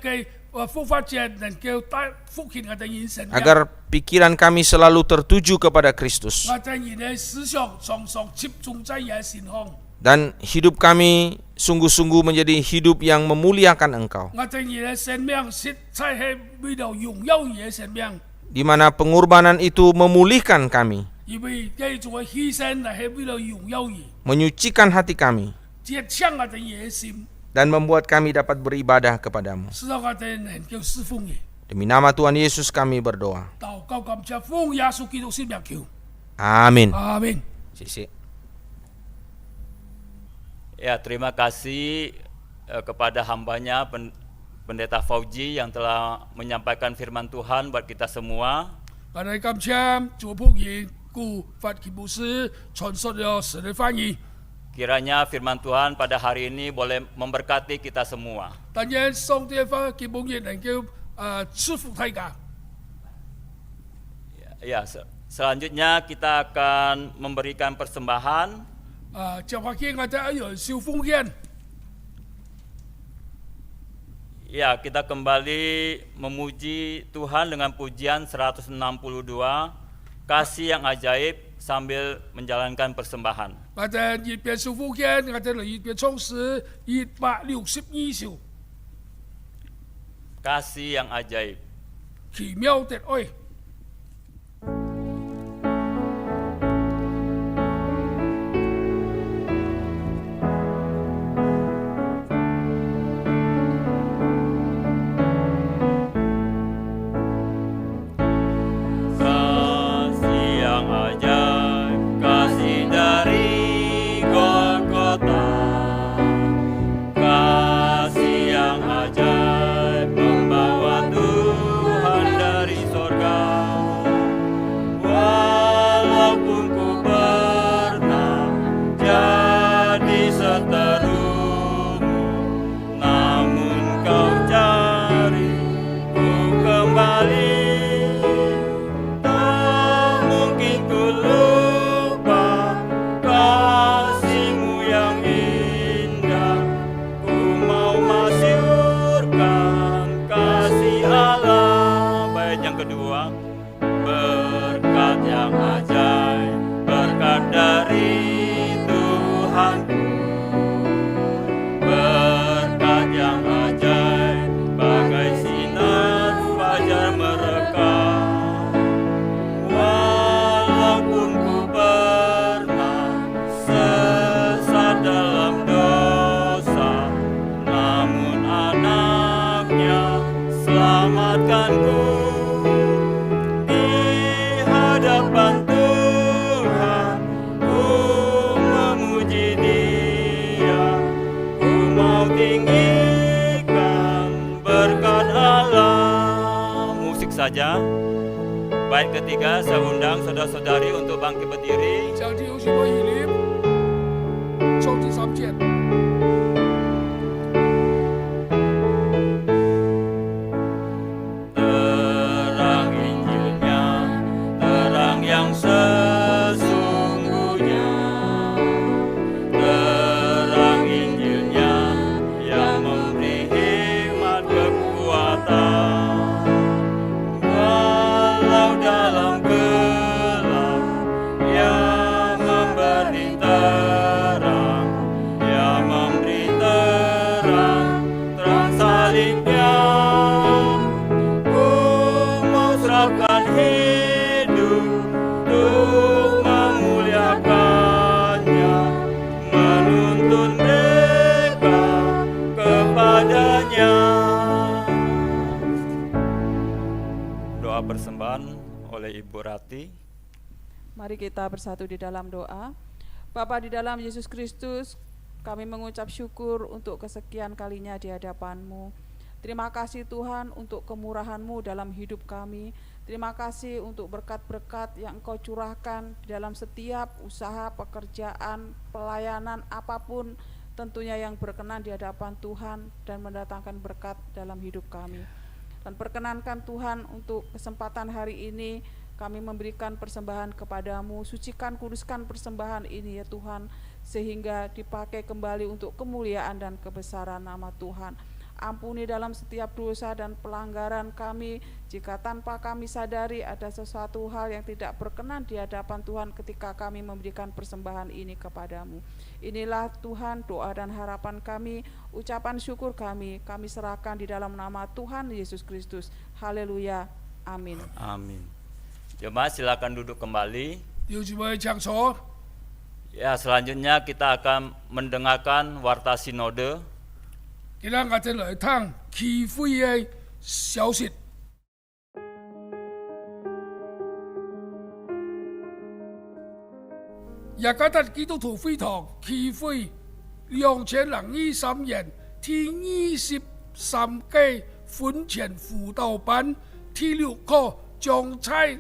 個復活節能夠帶福音我哋人生命。
agar pikiran kami selalu tertuju kepada Kristus.
我哋人嘅思想常常集中在耶身上。
Dan hidup kami sungguh-sungguh menjadi hidup yang memuliakan Engkau,
我哋人嘅生命實在係為了榮耀你嘅生命，
di mana pengorbanan itu memulihkan kami,
因為呢種嘅犧牲係為了榮耀你，
menyucikan hati kami,
潔淨我哋嘅心，
dan membuat kami dapat beribadah kepadamu.
使到我哋能夠侍奉你。
Demi nama Tuhan Yesus kami berdoa.
禱告感謝奉耶穌基督聖名求，
Amin.
阿門。
Sisi.
Ya, terima kasih kepada hambanya Pendeta Fauji yang telah menyampaikan firman Tuhan buat kita semua.
我哋感謝主僕人顧法基牧師傳述了神嘅翻譯。
Kiranya firman Tuhan pada hari ini boleh memberkati kita semua.
但願上帝嘅法基牧人能夠賜福大家。
Ya, selanjutnya kita akan memberikan persembahan.
接下去我哋有小奉獻。
Ya, kita kembali memuji Tuhan dengan pujian 162, kasih yang ajaib sambil menjalankan persembahan.
我哋一邊小奉獻，我哋嚟一邊唱詩162首，
Kasih yang ajaib.
奇妙的愛。
Kasih yang ajaib, kasih dari Golgota. Kasih yang ajaib membawa Tuhan dari sorga. Walaupun ku pernah jadi seterumu, namun kau cari ku kembali. Kedua, berkat yang ajaib, berkat dari Tuhanku, berkat yang ajaib, bagai sinar fajar merekah. Walaupun ku pernah sesat dalam dosa, namun anaknya selamatkanku. Hadapan selanjutnya, bait ketiga saya undang saudara-saudari untuk bangkit berdiri.
讲题有许多以灵，抽第三件。
Terang Injilnya, terang yang sesungguhnya. Terang Injilnya yang memberi hikmat kekuatan. Walau dalam gelap, yang memberi terang, yang memberi terang, terang salibnya. Serahkan hidup untuk memuliakannya, menuntun mereka kepadanya. Doa persembahan oleh Ibu Rati.
Mari kita bersatu di dalam doa. Bapa di dalam Yesus Kristus, kami mengucap syukur untuk kesekian kalinya di hadapan-Mu. Terima kasih Tuhan untuk kemurahan-Mu dalam hidup kami. Terima kasih untuk berkat-berkat yang Engkau curahkan dalam setiap usaha, pekerjaan, pelayanan apapun, tentunya yang berkenan di hadapan Tuhan dan mendatangkan berkat dalam hidup kami. Dan perkenankan Tuhan untuk kesempatan hari ini kami memberikan persembahan kepadamu. Sucikan, kuduskan persembahan ini ya Tuhan, sehingga dipakai kembali untuk kemuliaan dan kebesaran nama Tuhan. Ampuni dalam setiap dosa dan pelanggaran kami, jika tanpa kami sadari ada sesuatu hal yang tidak berkenan di hadapan Tuhan ketika kami memberikan persembahan ini kepadamu. Inilah Tuhan doa dan harapan kami, ucapan syukur kami serahkan di dalam nama Tuhan Yesus Kristus. Haleluya, amin.
Amin. Jemaat silakan duduk kembali.
弟兄姊妹讲座，
Ya, selanjutnya kita akan mendengarkan warta sinode.
今日我哋來聽祈悔嘅消息。雅加達基督徒會堂祈悔2023年第23屆婚前輔導班第6課將在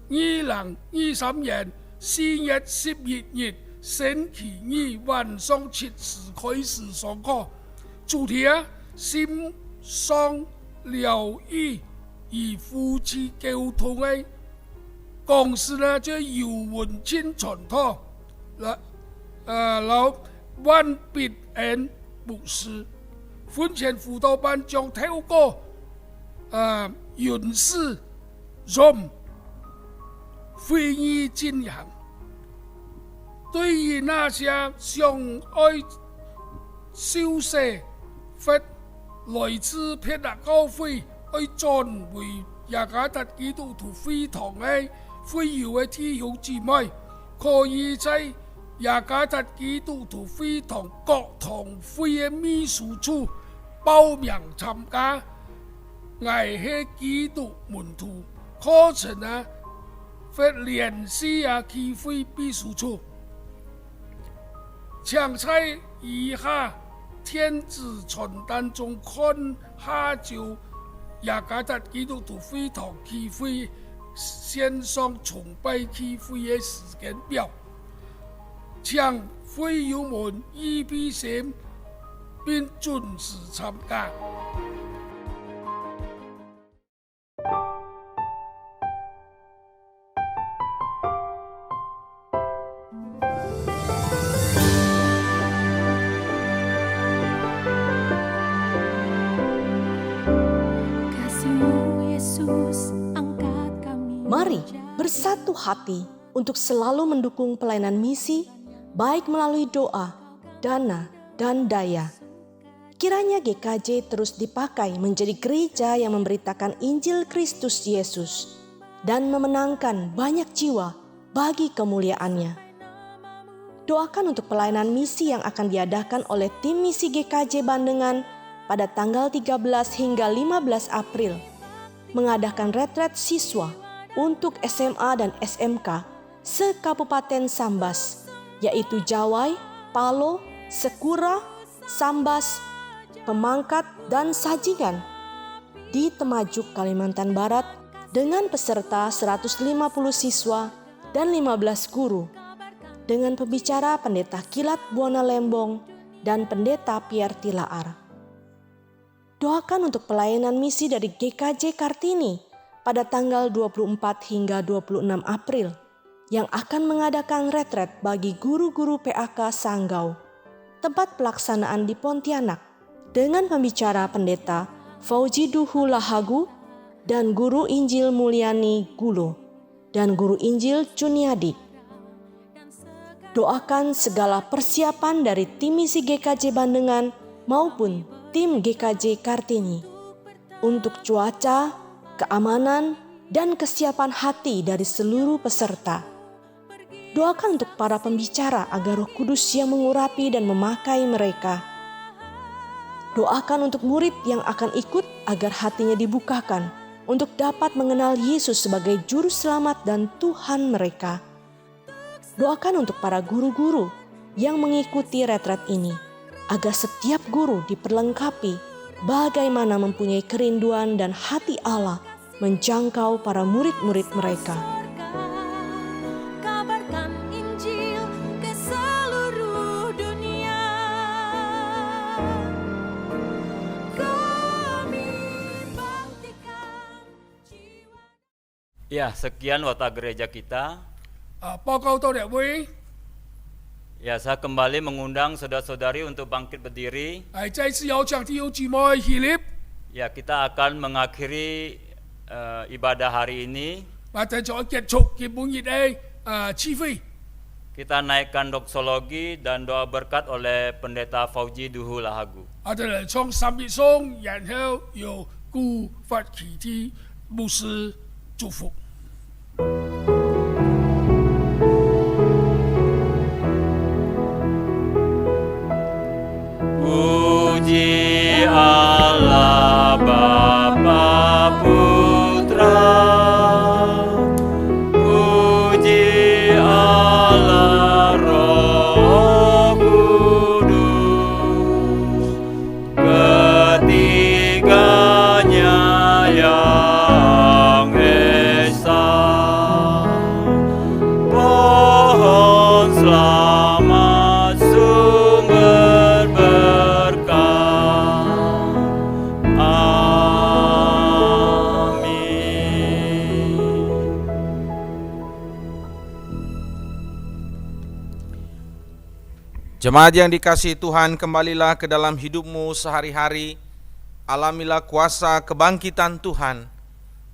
2023年4月11日星期二晚上7時開始上課。 主題心傷療愈與夫妻溝通嘅講師呢，就尤文清傳道，老萬必恩牧師。婚前輔導班將透過允許讓會議進行。對於那些想愛修飾 或來自別的教會去轉回雅加達基督徒會堂嘅會友嘅弟兄姊妹，可以在雅加達基督徒會堂各堂會嘅秘書處報名參加。我係基督門徒課程或聯繫機會秘書處。詳細以下 天子傳單中看下就雅加達基督徒會堂祈會線上崇拜祈會嘅時間表，請會友們預備心並準時參加。
Mari bersatu hati untuk selalu mendukung pelayanan misi, baik melalui doa, dana, dan daya. Kiranya GKJ terus dipakai menjadi gereja yang memberitakan Injil Kristus Yesus dan memenangkan banyak jiwa bagi kemuliaan-Nya. Doakan untuk pelayanan misi yang akan diadakan oleh tim misi GKJ Bandengan pada tanggal 13 hingga 15 April, mengadakan retret siswa untuk SMA dan SMK se-Kabupaten Sambas, yaitu Jawai, Palo, Sekura, Sambas, Pemangkat, dan Sajingan di Temajuk, Kalimantan Barat dengan peserta 150 siswa dan 15 guru, dengan pembicara Pendeta Kilat Buana Lembong dan Pendeta Pierre Tilaar. Doakan untuk pelayanan misi dari GKJ Kartini pada tanggal 24 hingga 26 April yang akan mengadakan retret bagi guru-guru PAK Sanggau. Tempat pelaksanaan di Pontianak dengan pembicara Pendeta Fauji Duhu Lahagu dan Guru Injil Mulyani Gulo dan Guru Injil Cuniadi. Doakan segala persiapan dari tim misi GKJ Bandengan maupun tim GKJ Kartini untuk cuaca, keamanan, dan kesiapan hati dari seluruh peserta. Doakan untuk para pembicara agar Roh Kudus yang mengurapi dan memakai mereka. Doakan untuk murid yang akan ikut agar hatinya dibukakan untuk dapat mengenal Yesus sebagai Juru Selamat dan Tuhan mereka. Doakan untuk para guru-guru yang mengikuti retret ini, agar setiap guru diperlengkapi bagaimana mempunyai kerinduan dan hati Allah menjangkau para murid-murid mereka.
Kabarkan Injil ke seluruh dunia. Kami bangkitkan jiwa.
Ya, sekian watak gereja kita.
报告到两位，
Ya, saya kembali mengundang saudara-saudari untuk bangkit berdiri.
再次有請弟兄姊妹起立，
Ya, kita akan mengakhiri ibadah hari ini.
或者再結束基本日嘅聚會。
Kita naikkan doksologi dan doa berkat oleh Pendeta Fauji Duhu Lahagu.
我哋嚟唱三一頌，然後由顧發奇的牧師祝福。
Puji Allah Bapa Putra, puji Allah Roh Kudus, ketiganya yang esa. Pohon selamat sumber berkah. Amin.
Jemaat yang dikasihi Tuhan, kembalilah ke dalam hidupmu sehari-hari. Alamilah kuasa kebangkitan Tuhan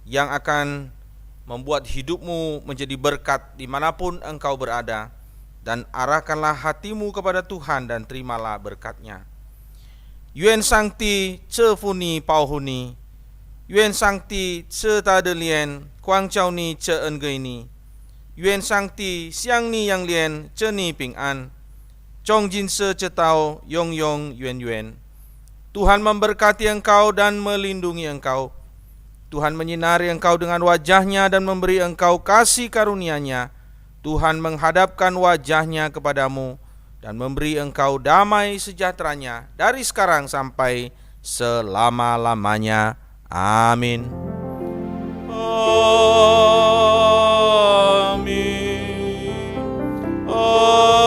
yang akan membuat hidupmu menjadi berkat dimanapun engkau berada. Dan arahkanlah hatimu kepada Tuhan dan terimalah berkat-Nya. Yuan Sangti Cefuni Pauhuni, Yuan Sangti Cetadelian Kuang Chau Ni Ceenggeini, Yuan Sangti Siang Ni Yang Lien Ceni Ping An, Chong Jin Se Cetau Yong Yong Yuan Yuan. Tuhan memberkati engkau dan melindungi engkau. Tuhan menyinari engkau dengan wajah-Nya dan memberi engkau kasih karunia-Nya. Tuhan menghadapkan wajah-Nya kepadamu dan memberi engkau damai sejahtera-Nya dari sekarang sampai selama-lamanya. Amin. Amin. Amin.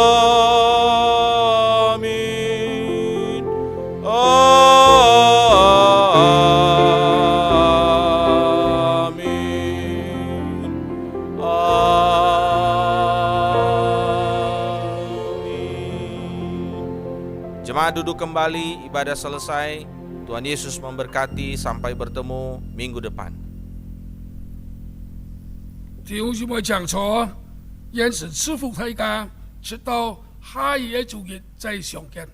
Jemaat duduk kembali, ibadah selesai. Tuhan Yesus memberkati, sampai bertemu minggu depan.
弟兄姊妹講錯，因神賜福大家，直到下一個主日再相見。